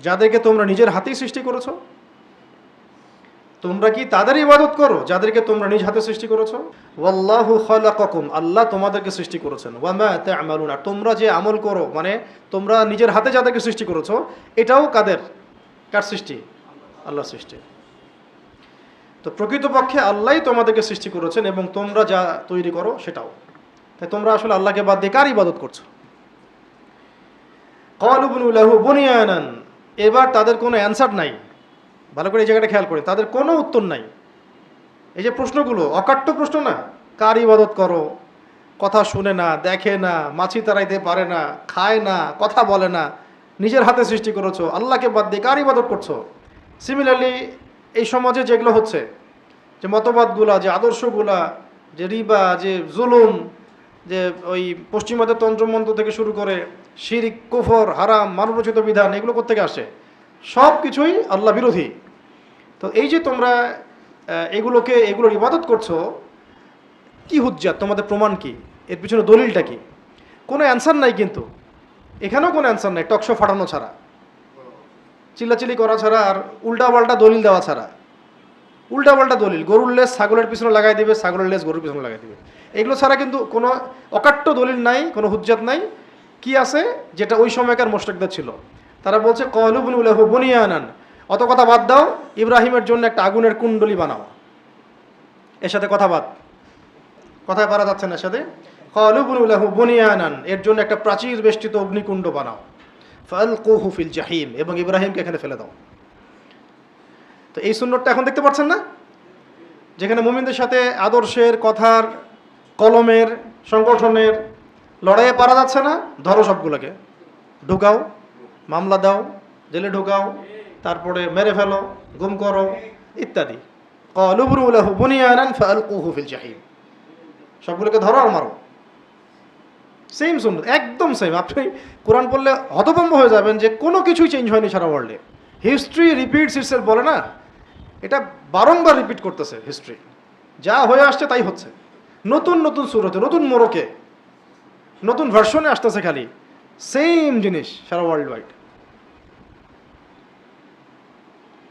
যাদেরকে তোমরা নিজের হাতেই সৃষ্টি করেছো? তোমরা কি তাদের ইবাদত করো যাদেরকে তোমরা নিজ হাতে সৃষ্টি করেছো? ওয়াল্লাহু খালাকাকুম, আল্লাহ তোমাদেরকে সৃষ্টি করেছেন। ওয়া মা তা'মালুন, আর তোমরা যে আমল করো, মানে তোমরা নিজের হাতে যাদেরকে সৃষ্টি করেছো, এটাও কার সৃষ্টি? আল্লাহর সৃষ্টি। তো প্রকৃতপক্ষে আল্লাহই তোমাদেরকে সৃষ্টি করেছেন, এবং তোমরা যা তৈরি করো সেটাও। তাই তোমরা আসলে আল্লাহকে বাদ দিয়ে কার ইবাদত করছো? ক্বালু বুনু লাহু বুনিয়ানান, এবার তাদের কোনো অ্যানসার নাই। ভালো করে এই জায়গাটা খেয়াল করি, তাদের কোনো উত্তর নাই। এই যে প্রশ্নগুলো অকাট্য প্রশ্ন না, কার ইবাদত করো, কথা শুনে না, দেখে না, মাছি তাড়াইতে পারে না, খায় না, কথা বলে না, নিজের হাতে সৃষ্টি করেছো, আল্লাহকে বাদ দিয়ে কার ইবাদত করছো? সিমিলারলি এই সমাজে যেগুলো হচ্ছে, যে মতবাদগুলা, যে আদর্শগুলা, যে রিবা, যে জুলুম, যে ওই পশ্চিমাদের তন্ত্রমন্ত্র থেকে শুরু করে শিরক, কুফর, হারাম, মানবরচিত বিধান, এগুলো কোত্থেকে আসে? সব কিছুই আল্লাহ বিরোধী। তো এই যে তোমরা এগুলোর ইবাদত করছো, কি হুজ্জাত, তোমাদের প্রমাণ কি, এর পিছনে দলিলটা কি? কোনো অ্যান্সার নাই, কিন্তু এখানেও কোনো অ্যান্সার নাই, টকশো ফাটানো ছাড়া, চিল্লাচিল্লি করা ছাড়া, আর উল্টাপাল্টা দলিল দেওয়া ছাড়া। উল্টাপাল্টা দলিল, গরুর লেজ ছাগলের পিছনে লাগাই দিবে, ছাগলের লেজ গরুর পিছনে লাগাই দিবে, এগুলো ছাড়া কিন্তু কোনো অকাট্য দলিল নাই, কোনো হুজ্জাত নাই। কি আছে? যেটা ওই সময়কার মুশরিকদের ছিল। তারা বলছে ক্বালু বুনু লাহু বুনিয়ানান, অত কথা বাদ দাও, ইব্রাহিমের জন্য একটা আগুনের কুণ্ডলী বানাও। এর সাথে কথায় পারা যাচ্ছে না, এর সাথে ক্বালু বুনু লাহু বুনিয়ানান, এর জন্য একটা প্রাচীর বেষ্টিত অগ্নিকুণ্ড বানাও। ফালকুহু ফিল জাহিম, এবং ইব্রাহিমকে এখানে ফেলে দাও। তো এই সুন্নতটা এখন দেখতে পাচ্ছেন না, যেখানে মুমিনদের সাথে আদর্শের, কথার, কলমের, সংগঠনের লড়াইয়ে পারা যাচ্ছে না, ধরো সবগুলোকে, ঢুকাও, মামলা দাও, জেলে ঢুকাও, তারপরে মেরে ফেলো, গুম করো, ইত্যাদি। ক্বালু বুনু লাহু বুনিয়ানান ফালকুহু ফিল জাহিম, সবগুলোকে ধরো আর মারো। সেম সুন্নত, একদম সেম। আপনি কোরআন পড়লে হতভম্ব হয়ে যাবেন যে কোনো কিছুই চেঞ্জ হয়নি সারা ওয়ার্ল্ডে। হিস্ট্রি রিপিটস ইটসেলফ বলে না, এটা বারংবার রিপিট করতেছে হিস্ট্রি, যা হয়ে আসছে তাই হচ্ছে, নতুন নতুন সুরতে, নতুন মোড়কে, নতুন ভার্সনে আসতেছে, খালি সেম জিনিস সারা ওয়ার্ল্ড ওয়াইড।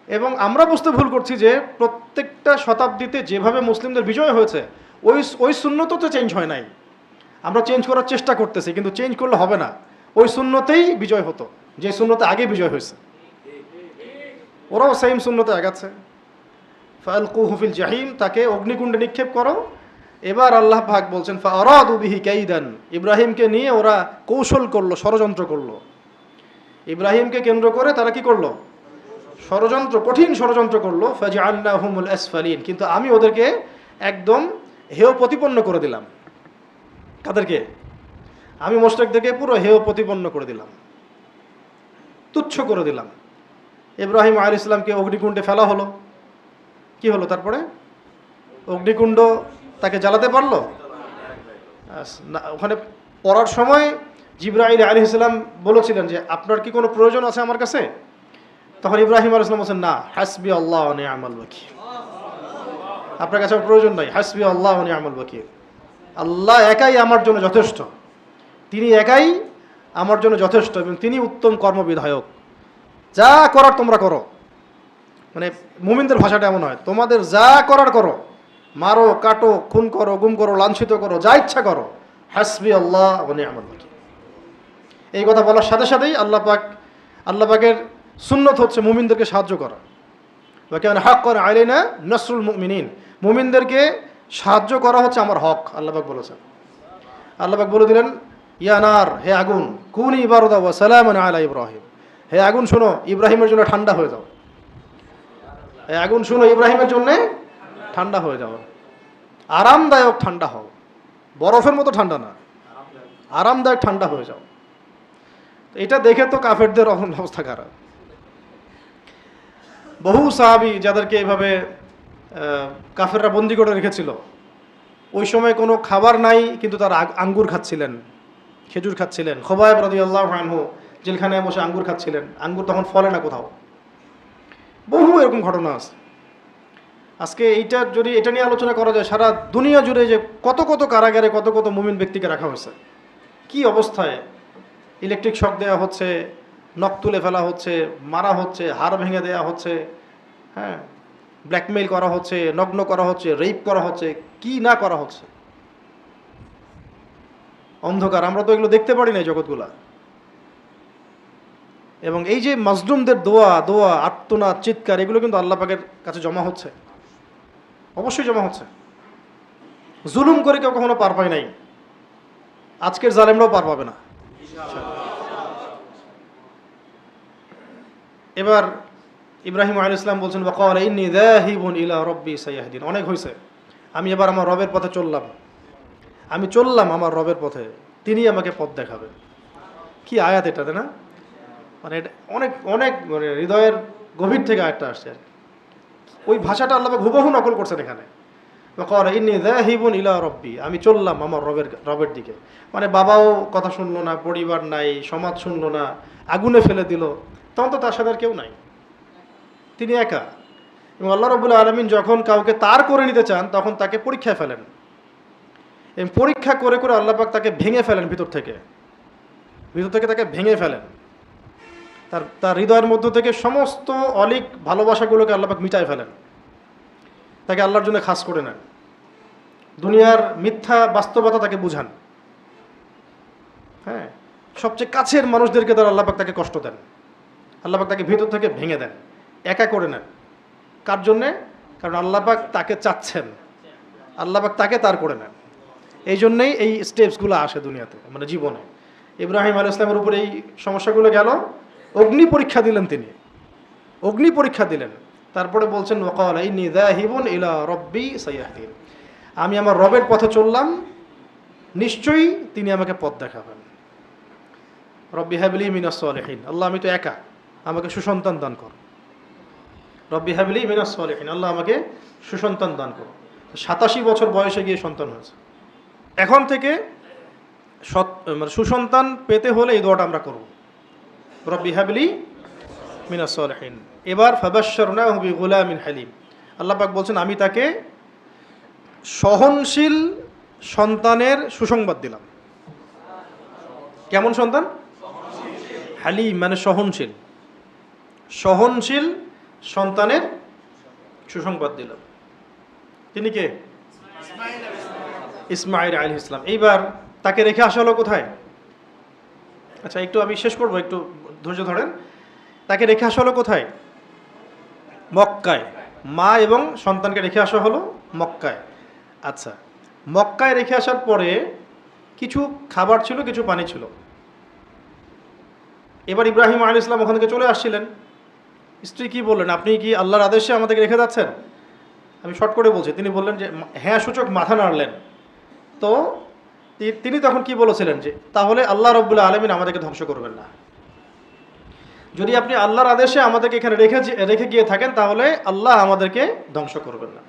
এবং আমরা বুঝতে ভুল করছি যে প্রত্যেকটা শতাব্দীতে যেভাবে মুসলিমদের বিজয় হয়েছে ওই সুন্নত তো চেঞ্জ হয় নাই, আমরা চেঞ্জ করার চেষ্টা করতেছি, কিন্তু চেঞ্জ করলে হবে না, ওই সুন্নতেই বিজয় হতো যে সুন্নতে আগে বিজয় হয়েছে, ওরাও সেম সুন্নতে আগাচ্ছে। ফালকুহু ফিল জাহিম, তাকে অগ্নিকুণ্ডে নিক্ষেপ করো। এবার আল্লাহ পাক বলছেন ফাআরাদু বিহি কাইদান, ইব্রাহিমকে নিয়ে ওরা কৌশল করলো, ষড়যন্ত্র করলো। ইব্রাহিমকে কেন্দ্র করে তারা কি করলো? ষড়যন্ত্র, কঠিন ষড়যন্ত্র করলো। ফাজআলনাহুমুল আসফালিন, কিন্তু আমি ওদেরকে একদম হেয় প্রতিপন্ন করে দিলাম। কাদেরকে? আমি মুশরিকদেরকে পুরো হেয় প্রতিপন্ন করে দিলাম, তুচ্ছ করে দিলাম। ইব্রাহিম আলাইহিস সালামকে অগ্নিকুণ্ডে ফেলা হলো, কি হলো তারপরে? অগ্নিকুণ্ড তাকে জ্বালাতে পারলো না। ওখানে পড়ার সময় জিবরাইল আলাইহিস সালাম বলেছিলেন যে আপনার কি কোনো প্রয়োজন আছে আমার কাছে? তখন ইব্রাহিম আলাইহিস সালাম বলেন না, হাসবি আল্লাহ ওয়া নি'মাল ওয়াকিল, আপনার কাছে প্রয়োজন নাই, হাসবি আল্লাহ ওয়া নি'মাল ওয়াকিল, আল্লাহ একাই আমার জন্য যথেষ্ট, তিনি একাই আমার জন্য যথেষ্ট এবং তিনি উত্তম কর্মবিধায়ক, যা করার তোমরা করো। মানে মুমিনদের ভাষাটা এমন হয়, তোমাদের যা করার করো, মারো, কাটো, খুন করো, গুম করো, লাঞ্ছিত করো, যা ইচ্ছা করো, হাসবি আল্লাহ ওয়া নি'মাল ওয়াকিল। এই কথা বলার সাথে সাথেই আল্লাহ পাকের সুন্নত হচ্ছে মুমিনদেরকে সাহায্য করা। ওয়া কানা হাক্কান আলাইনা নাসরুল মুমিনিন, মুমিনদেরকে সাহায্য করা হচ্ছে আমার হক, আল্লাহ পাক বলেছেন। আল্লাহ পাক বলে দিলেন ইয়া নার, হে আগুন, কুনি বারদা ওয়া সালামান আলা ইব্রাহিম, হে আগুন শোনো, ইব্রাহিমের জন্য ঠান্ডা হয়ে যাও। হে আগুন শোনো, ইব্রাহিমের জন্য ঠান্ডা হয়ে যাও, আরামদায়ক ঠান্ডা হও, বরফের মতো ঠান্ডা না, আরামদায়ক ঠান্ডা হয়ে যাও। এটা দেখে তো কাফেরদের অবস্থা খারাপ। বহু সাহাবী যাদেরকে এইভাবে কাফেররা বন্দি করে রেখেছিল, ওই সময় কোনো খাবার নাই, কিন্তু তারা আঙ্গুর খাচ্ছিলেন, খেজুর খাচ্ছিলেন। খুবাইব রাদিয়াল্লাহু আনহু জেলখানায় বসে আঙ্গুর খাচ্ছিলেন, আঙ্গুর তখন ফলে না কোথাও। বহু এরকম ঘটনা আছে। আজকে এটা নিয়ে আলোচনা করা যায়, সারা দুনিয়া জুড়ে যে কত কত কারাগারে কত কত মুমিন ব্যক্তিকে রাখা হয়েছে, কি অবস্থায়, ইলেকট্রিক শক দেওয়া হচ্ছে, নখ তুলে ফেলা হচ্ছে, মারা হচ্ছে, হাড় ভেঙে দেওয়া হচ্ছে, হ্যাঁ, ব্ল্যাকমেইল করা হচ্ছে, নগ্ন করা হচ্ছে, রেপ করা হচ্ছে, কি না করা হচ্ছে। অন্ধকার, আমরা তো এগুলো দেখতে পারি না, জগৎগুলা। এবং এই যে মাজলুমদের দোয়া, আর্তনাদ, চিৎকার, এগুলো কিন্তু আল্লাহ পাকের কাছে জমা হচ্ছে, অবশ্যই জমা হচ্ছে। জুলুম করে কেউ কখনো পার পায় নাই, আজকের জালেমরাও পার পাবে না। এবার ইব্রাহিম আলাইহিস সালাম বলছেন ওয়াকালা ইন্নী যাহিবুন ইলা রাব্বি সায়াহদিন, অনেক হয়েছে, আমি এবার আমার রবের পথে চললাম, আমি চললাম আমার রবের পথে, তিনি আমাকে পথ দেখাবেন। কি আয়াত এটা, তাই না? মানে এটা অনেক অনেক মানে হৃদয়ের গভীর থেকে আয়াতটা আসছে আর কি। ওই ভাষাটা আল্লাহ হুবহু নকল করছেন এখানে। ওয়াকালা ইন্নী যাহিবুন ইলা রাব্বি, আমি চললাম আমার রবের দিকে। মানে বাবাও কথা শুনলো না, পরিবার নাই, সমাজ শুনলো না, আগুনে ফেলে দিল, তখন তো তার সাথে আর কেউ নাই, তিনি একা। এবং আল্লাহ রাব্বুল আলামিন যখন কাউকে তার করে নিতে চান, তখন তাকে পরীক্ষায় ফেলেন, এবং পরীক্ষা করে করে আল্লাহ পাক তাকে ভেঙে ফেলেন, ভিতর থেকে তাকে ভেঙে ফেলেন। তার হৃদয়ের মধ্য থেকে সমস্ত অলিক ভালোবাসাগুলোকে আল্লাহ পাক মিটায় ফেলেন, তাকে আল্লাহর জন্য খাস করে নেন, দুনিয়ার মিথ্যা বাস্তবতা তাকে বুঝান। হ্যাঁ, সবচেয়ে কাছের মানুষদেরকে তার আল্লাহ পাক তাকে কষ্ট দেন, আল্লাহ পাক তাকে ভিতর থেকে ভেঙে দেন, একা করে নেন। কার জন্যে? কারণ আল্লাহ পাক তাকে চাচ্ছেন, আল্লাহ পাক তাকে তার করে নেন। এই জন্যেই এই স্টেপসগুলো আসে দুনিয়াতে, মানে জীবনে। ইব্রাহিম আলাইহিস সালামের উপরে এই সমস্যাগুলো গেল, অগ্নি পরীক্ষা দিলেন, তিনি অগ্নি পরীক্ষা দিলেন। তারপরে বলছেন ওয়াকালা ইন্নী যাহিবুন ইলা রাব্বি সায়াহদিন, আমি আমার রবের পথে চললাম, নিশ্চয়ই তিনি আমাকে পথ দেখাবেন। রব্বি হাবলি মিনাস সালিহিন, আল্লাহ আমি তো একা, আমাকে সুসন্তান দান কর। রব্বি হাবলি মিনাস সালিহিন, আল্লাহ আমাকে সুসন্তান দান করো। 87 বছর বয়সে গিয়ে সন্তান হয়েছে। এখন থেকে মানে সুসন্তান পেতে হলে এই দোয়াটা আমরা করব, রব্বি হাবলি মিনাস সালিহিন। এবার ফাবাশশারনাহু বিগুলামিন হালিম, আল্লাহ পাক বলছেন আমি তাকে সহনশীল সন্তানের সুসংবাদ দিলাম। কেমন সন্তান? হালিম মানে সহনশীল, সহনশীল সন্তানের সুসংবাদ দিলাম। তিনি কে? ইসমাঈল আলাইহিস সালাম। এইবার তাকে রেখে আসা হলো কোথায়? আচ্ছা একটু আমি শেষ করবো, একটু ধৈর্য ধরেন। তাকে রেখে আসা হলো কোথায়? মক্কায়। মা এবং সন্তানকে রেখে আসা হলো মক্কায়। আচ্ছা, মক্কায় রেখে আসার পরে কিছু খাবার ছিল, কিছু পানি ছিল। এবার ইব্রাহিম আলাইহিস সালাম ওখান থেকে চলে আসছিলেন। স্ত্রী কি বললেন, আপনি কি আল্লাহর আদেশে আমাদেরকে রেখে যাচ্ছেন? আমি শর্ট করে বলছি। তিনি বললেন যে হ্যাঁ সূচক মাথা নাড়লেন। তো তিনি তখন কি বলেছিলেন যে তাহলে আল্লাহ রাব্বুল আলামিন আমাদেরকে ধ্বংস করবেন না। যদি আপনি আল্লাহর আদেশে আমাদেরকে এখানে রেখে গিয়ে থাকেন তাহলে আল্লাহ আমাদেরকে ধ্বংস করবেন না।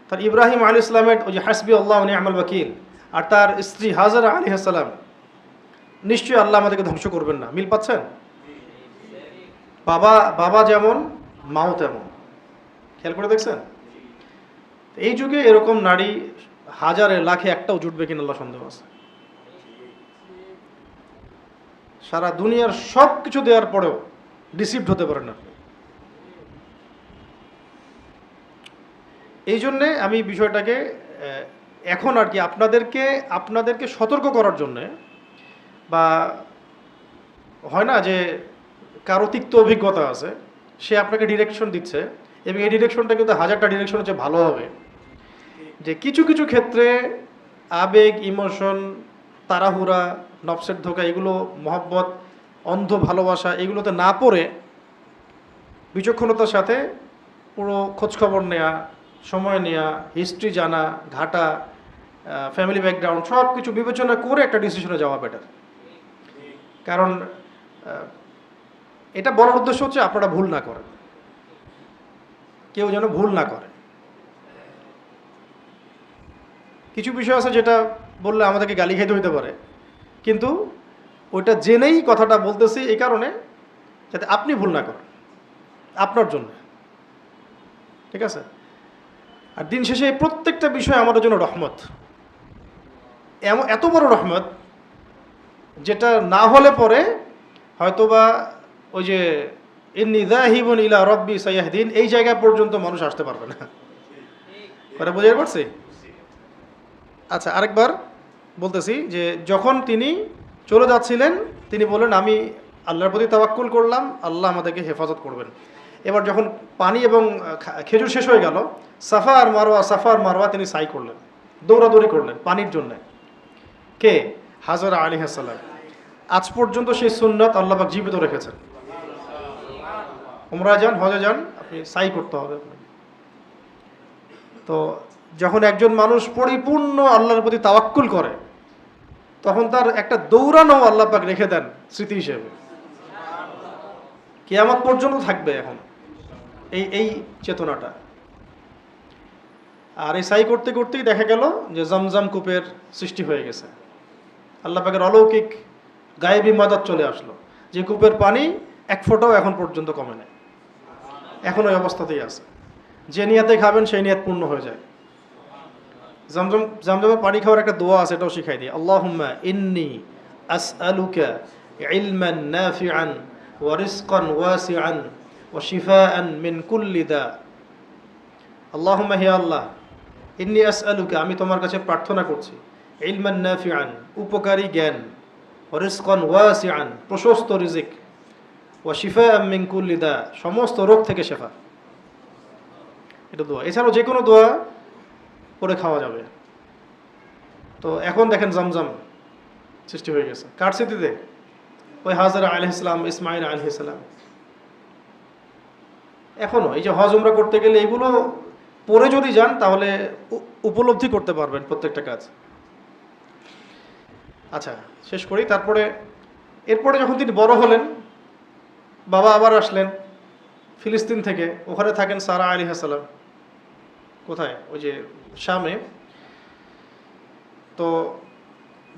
তার ইব্রাহিম আলাইহিস সালামের ওই যে হাসবি আল্লাহ ওয়া নি'মাল ওয়াকিল, আর তার স্ত্রী হাজারা আলাইহিস সালাম, নিশ্চয়ই আল্লাহ আমাদেরকে ধ্বংস করবেন না। মিল পাচ্ছেন? বাবা যেমন মাও তেমন। খেয়াল করে দেখছেন? এই যুগে এরকম নারী হাজারে লাখে একটাও জুটবে কিনা আল্লাহ সন্দেহ আছে। সারা দুনিয়ার সব কিছু দেওয়ার পরেও ডিসিভড হতে পারেন আপনি। এই জন্যে আমি বিষয়টাকে এখন আর কি আপনাদেরকে সতর্ক করার জন্যে, বা হয় না যে কারো তিক্ত অভিজ্ঞতা আছে, সে আপনাকে ডিরেকশন দিচ্ছে এবং এই ডিরেকশনটা কিন্তু হাজারটা ডিরেকশন হচ্ছে ভালো হবে, যে কিছু কিছু ক্ষেত্রে আবেগ, ইমোশন, তাড়াহুড়া, নফসের ধোঁকা, এগুলো মহব্বত, অন্ধ ভালোবাসা, এগুলোতে না পড়ে বিচক্ষণতার সাথে পুরো খোঁজখবর নেওয়া, সময় নেওয়া, হিস্ট্রি জানা, ঘাটা, ফ্যামিলি ব্যাকগ্রাউন্ড সব কিছু বিবেচনা করে একটা ডিসিশনে যাওয়া বেটার। কারণ এটা বলার উদ্দেশ্য হচ্ছে আপনারা ভুল না করেন, কেউ যেন ভুল না করে। কিছু বিষয় আছে যেটা বললে আমাদেরকে গালি খাইতে হইতে পারে, কিন্তু ওইটা জেনেই কথাটা বলতেছি এই কারণে যাতে আপনি ভুল না করেন, আপনার জন্য। ঠিক আছে? আর দিন শেষে এই প্রত্যেকটা বিষয় আমাদের জন্য রহমত, এত বড় রহমত যেটা না হলে পরে হয়তোবা ওই যে ইন্নী যাহিবুন ইলা রব্বি সাইয়াহদিন, এই জায়গা পর্যন্ত মানুষ আসতে পারবে না। কথা বুঝতে পারছি? আচ্ছা, আরেকবার বলতেছি যে যখন তিনি চলে যাচ্ছিলেন তিনি বললেন আমি আল্লাহর প্রতি তাওয়াক্কুল করলাম, আল্লাহ আমাদেরকে হেফাজত করবেন। এবার যখন পানি এবং খেজুর শেষ হয়ে গেল, সাফা আর মারওয়া তিনি সাই করলেন, দৌড়াদৌড়ি করলেন পানির জন্য। কে? হাজরা আলাইহিস সালাম। আজ পর্যন্ত সেই সুন্নাত আল্লাহ পাক জীবিত রেখেছেন। উমরা যান, হজে যান, আপনি সাই করতে হবে। তো যখন একজন মানুষ পরিপূর্ণ আল্লাহর প্রতি তাওয়াক্কুল করে তখন তার একটা দৌড়ানো আল্লাহ পাক রেখে দেন স্মৃতি হিসেবে, কিয়ামত পর্যন্ত থাকবে এখন এই চেতনাটা। আর এই সাই করতে করতেই দেখা গেল যে জমজম কূপের সৃষ্টি হয়ে গেছে। আল্লাহ পাকের অলৌকিক গায়েবী মাদত চলে আসলো, যে কূপের পানি এক ফোঁটাও এখন পর্যন্ত কমে নাই, এখন ওই অবস্থাতেই আছে। যে নিয়াতে খাবেন সেই নিয়াত পূর্ণ হয়ে যায়। জমজমের পানি খাওয়ার একটা দোয়া আছে, এটাও শিখাই দিই। আল্লাহুম্মা ইন্নী আসআলুকা ইলমান নাফিআন ওয়া রিজকান ওয়াসিআন ওয়া শিফাআন মিন কুল্লি দা। আল্লাহুম্মা, হে আল্লাহ, ইন্নী আসআলুকা, আমি তোমার কাছে প্রার্থনা করছি, ইলমান নাফিআন, উপকারী জ্ঞান, ওয়া রিজকান ওয়াসিআন, প্রশস্ত রিজিক, ওয়া শিফাআন মিন কুল্লি দা, সমস্ত রোগ থেকে শেফা। এটা দোয়া। এছাড়াও যে কোনো দোয়া করে খাওয়া যাবে। তো এখন দেখেন জমজম সৃষ্টি হয়ে গেছে কার স্মৃতিতে? ওই হাজরা আলাইহিস সালাম, ইসমাঈল আলাইহিস সালাম। এখনো এই যে হজ উমরা করতে গেলে এগুলো পরে যদি যান তাহলে উপলব্ধি করতে পারবেন প্রত্যেকটা কাজ। আচ্ছা, শেষ করি। এরপরে যখন তিনি বড় হলেন, বাবা আবার আসলেন ফিলিস্তিন থেকে, ওখানে থাকেন সারা আলাইহিস সালাম। কোথায়? ওই যে শামে। তো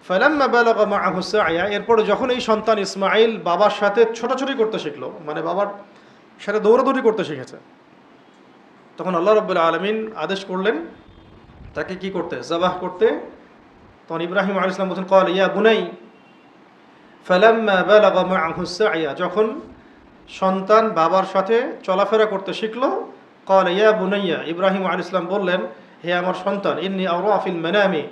ফালাম্মা বালাগা মাআহু সা'য়া, এরপরে যখন এই সন্তান ইসমাঈল বাবার সাথে ছোটাছুটি করতে শিখলো, মানে বাবার সেটা দৌড়াদৌড়ি করতে শিখেছে। তখন আল্লাহ রাব্বুল আলামিন আদেশ করলেন তাকে কি করতে, জবাহ করতে। তখন ইব্রাহিম আলাইহিস সালাম বলেন, ক্বালা ইয়া বুনাই ফালাম্মা বালাগা মাআহু সা'য়া, যখন সন্তান বাবার সাথে চলাফেরা করতে শিখলো, ক্বালা ইয়া বুনাইয়া, ইব্রাহিম আলাইহিস সালাম বললেন, হে আমার সন্তান, ইন্নী আরা ফিল মানামি,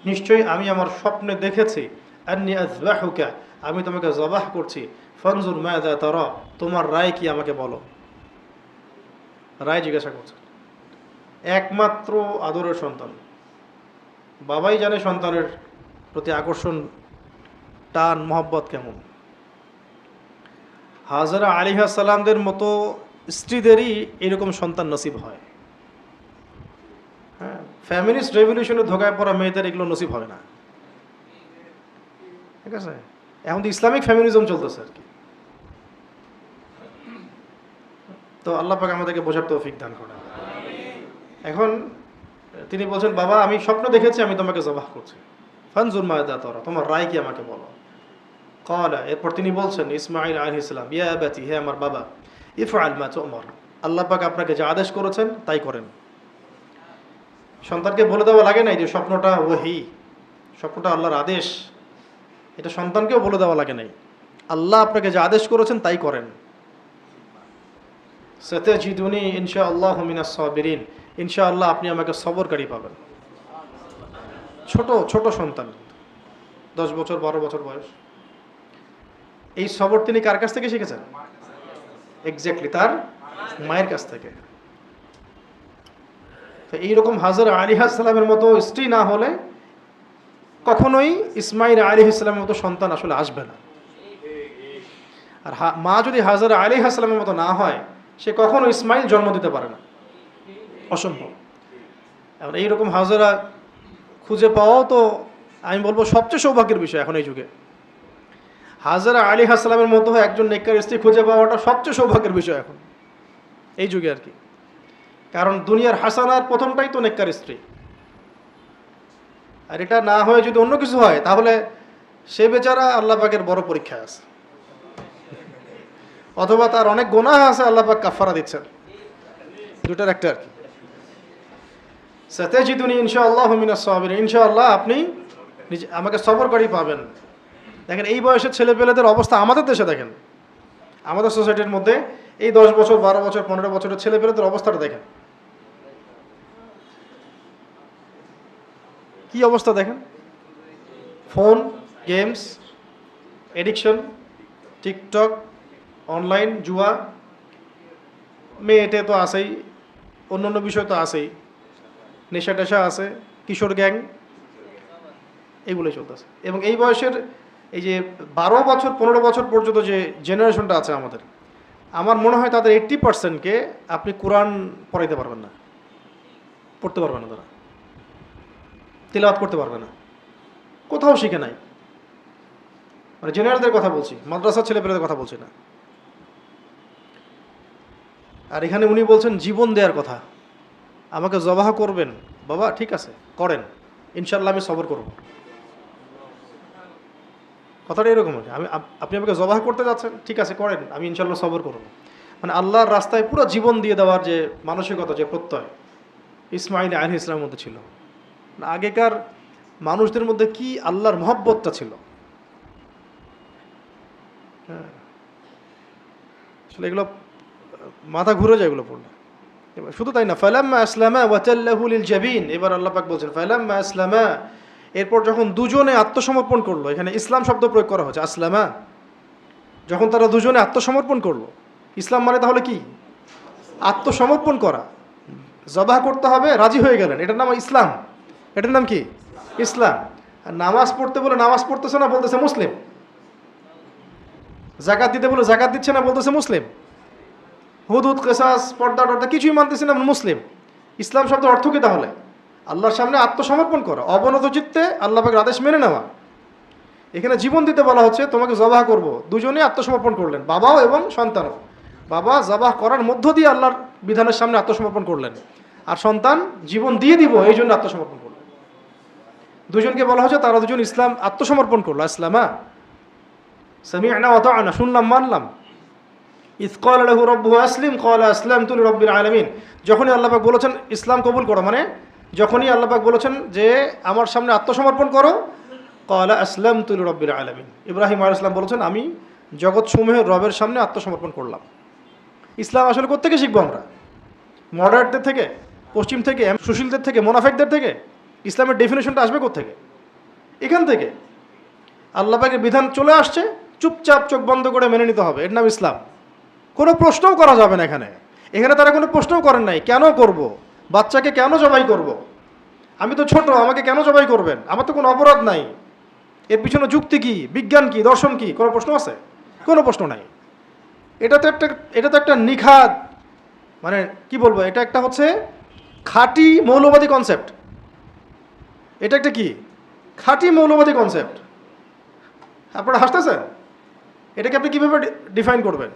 নিশ্চয়ই আমি আমার স্বপ্নে দেখেছি, আন্নী আযবাহুকা, আমি তোমাকে জবাহ করছি, ফানজুর মাযা তারা, তোমার রায় কি আমাকে বলো। রায় জিজ্ঞাসা করছে। একমাত্র আদরের সন্তান, বাবাই জানে সন্তানের প্রতি আকর্ষণ, টান, মহব্বত কেমন। হাজরা আলাইহিস সালামদের মতো স্ত্রীদেরই এরকম সন্তান নসিব হয়। হ্যাঁ, ফ্যামিলিস্ট রেভলিউশনে ধোকায় পড়া মেয়েদের এগুলো নসিব হয় না। ঠিক আছে, এখন তো ইসলামিক ফ্যামিলিজম চলতেছে আর কি। তো আল্লাহ পাক আমাদেরকে বোঝার তৌফিক দান করেন। এখন তিনি বলছেন, বাবা আমি স্বপ্ন দেখেছি আমি তোমাকে জবাহ করছি, ফানজুর মাযা তারা, তোমার রায় কি আমাকে বলো। ক্বালা, এরপর তিনি বলছেন ইসমাঈল আলাইহিস সালাম, ইয়া আবাতি, হে আমার বাবা, ইফআল মা তু'মার, আল্লাহ পাক আপনাকে যা আদেশ করেছেন তাই করেন। সন্তানকে বলে দেওয়া লাগে নাই যে স্বপ্নটা ওহী, স্বপ্নটা আল্লাহর আদেশ, এটা সন্তানকেও বলে দেওয়া লাগে নাই। আল্লাহ আপনাকে যা আদেশ করেছেন তাই করেন। সাতাজিদুনি ইনশাআল্লাহু মিনাস সাবিরিন, ইনশাআল্লাহ আপনি আমাকে সবরকারী পাবেন। ছোট ছোট সন্তান, 10 বছর 12 বছর বয়স। এই সবর তিনি কার কাছ থেকে শিখেছেন? এক্স্যাক্টলি তার মায়ের কাছ থেকে। তো এইরকম হাজরা আলাইহিস সালামের মতো স্ত্রী না হলে কখনোই ইসমাঈল আলাইহিস সালামের মতো সন্তান আসলে আসবে না। আর মা যদি হাজরা আলাইহিস সালামের মতো না হয়, সে কখনো ইসমাঈল জন্ম দিতে পারে না, অসম্ভব। এখন এইরকম হাজরা খুঁজে পাওয়াও তো আমি বলবো সবচেয়ে সৌভাগ্যের বিষয় এখন এই যুগে। হাজরা আলাইহিস সালামের মতো একজন নেককার স্ত্রী খুঁজে পাওয়াটা সবচেয়ে সৌভাগ্যের বিষয় এখন এই যুগে আর কি। কারণ দুনিয়ার হাসানার প্রথমটাই তো নেককার স্ত্রী। আর এটা না হয়ে যদি অন্য কিছু হয় তাহলে সে বেচারা আল্লাহ পাকের বড় পরীক্ষায় আছে, অথবা তার অনেক গুনাহ আছে, আল্লাহ পাক কাফারা দিচ্ছেন। দুটার একটা আর কি। সাতাজিদুনি ইনশাআল্লাহু মিনাস সাবিরিন, ইনশাআল্লাহ আপনি নিজে আমাকে সবরকারী পাবেন। দেখেন এই বয়সের ছেলেপেলেদের অবস্থা আমাদের দেশে দেখেন, আমাদের সোসাইটির মধ্যে এই 10 বছর 12 বছর 15 বছরের ছেলেপেলেদের অবস্থাটা দেখেন, কি অবস্থা দেখেন। Phone, games, addiction, TikTok, online, জুয়া, মেয়েটে তো আছেই, অন্য বিষয় তো আছেই, নেশা টেশা আছে, কিশোর গ্যাং, এগুলোই চলতেছে। এবং এই বয়সের এই যে 12 বছর 15 বছর পর্যন্ত যে জেনারেশনটা আছে আমাদের, আমার মনে হয় তাদের 80%কে আপনি কোরআন পড়াইতে পারবেন না, পড়তে পারবেন না, তারা তিলাওয়াত করতে পারবে না, কোথাও শিখে নাই। মানে জেনারেলদের কথা বলছি, মাদ্রাসার ছেলেপেলেদের কথা বলছি না। আর এখানে উনি বলছেন জীবন দেওয়ার কথা, আমাকে জবাহ করবেন বাবা, ঠিক আছে করেন, ইনশাল্লাহ আমি সবর করব। কথাটা এরকম হচ্ছে, আপনি আমাকে জবাহ করতে যাচ্ছেন, ঠিক আছে করেন, আমি ইনশাল্লাহ সবর করব। মানে আল্লাহর রাস্তায় পুরো জীবন দিয়ে দেওয়ার যে মানসিকতা, যে প্রত্যয় ইসমাঈল আলাইহিস সালামের মধ্যে ছিল। আগেকার মানুষদের মধ্যে কি আল্লাহর মহব্বতটা ছিল, হ্যাঁ আসলে এগুলো মাথা ঘুরে যায় এগুলো পড়লে। এবার শুধু তাই না, ফালাম্মা আসলামা ওয়া তাল্লাহু লিল জাবিন, এবার আল্লাহ পাক বলছেন ফালাম্মা আসলামা, এরপর যখন দুজনে আত্মসমর্পণ করলো, এখানে ইসলাম শব্দ প্রয়োগ করা হচ্ছে, আসলামা, যখন তারা দুজনে আত্মসমর্পণ করলো। ইসলাম মানে তাহলে কি? আত্মসমর্পণ করা। জবাহ করতে হবে, রাজি হয়ে গেলেন, এটার নাম ইসলাম। এটার নাম কি? ইসলাম। আর নামাজ পড়তে বলে নামাজ পড়তেছে না, বলতেছে মুসলিম। জাকাত দিতে বলে জাকাত দিচ্ছে না, বলতেছে মুসলিম। হুদুদ, কেসাস, পর্দা টর্দা কিছুই মানতেছে না, মুসলিম। ইসলাম শব্দের অর্থ কি তাহলে? আল্লাহর সামনে আত্মসমর্পণ করা, অবনত চিত্তে আল্লাহ পাকের আদেশ মেনে নেওয়া। এখানে জীবন দিতে বলা হচ্ছে, তোমাকে জবাহ করব। দুজনেই আত্মসমর্পণ করলেন, বাবাও এবং সন্তানও। বাবা জবাহ করার মধ্য দিয়ে আল্লাহর বিধানের সামনে আত্মসমর্পণ করলেন, আর সন্তান জীবন দিয়ে দিব এই জন্য আত্মসমর্পণ করলেন। দুজনকে বলা হচ্ছে তারা দুজন ইসলাম আত্মসমর্পণ করলো। ইসলামা সামি'না ওয়া আতা'না, শুনলাম মানলাম। ইয ক্বালা লাহু রাব্বুহু আসলিম ক্বালা আসলামতু লিরাব্বিল আলামিন। যখনই আল্লাহ পাক বলেছেন ইসলাম কবুল করো, মানে যখনই আল্লাহ পাক বলেছেন যে আমার সামনে আত্মসমর্পণ করো, ক্বালা আসলামতু লিরাব্বিল আলামিন, ইব্রাহিম আলাইহিস সালাম বলেছেন আমি জগৎসমূহের রবের সামনে আত্মসমর্পণ করলাম। ইসলাম আসলে কোত্থেকে শিখবো আমরা? মডার্নদের থেকে, পশ্চিম থেকে, সুশীলদের থেকে, মোনাফেকদের থেকে? ইসলামের ডেফিনেশনটা আসবে কোত্থেকে? এখান থেকে। আল্লাহ পাকের বিধান চলে আসছে, চুপচাপ চোখ বন্ধ করে মেনে নিতে হবে, এর নাম ইসলাম। কোনো প্রশ্নও করা যাবে না এখানে। এখানে তারা কোনো প্রশ্নও করেন নাই, কেন করব, বাচ্চাকে কেন জবাই করব, আমি তো ছোট, আমাকে কেন জবাই করবেন, আমার তো কোনো অপরাধ নাই, এর পিছনে যুক্তি কি, বিজ্ঞান কি, দর্শন কি, কোনো প্রশ্ন আছে? কোনো প্রশ্ন নাই। এটা তো একটা নিখাদ, মানে কি বলবো, এটা একটা হচ্ছে খাঁটি মৌলবাদী কনসেপ্ট। এটা একটা কি খাঁটি মৌলবাদী কনসেপ্ট। আপনারা হাসতেছেন, এটাকে আপনি কীভাবে ডিফাইন করবেন?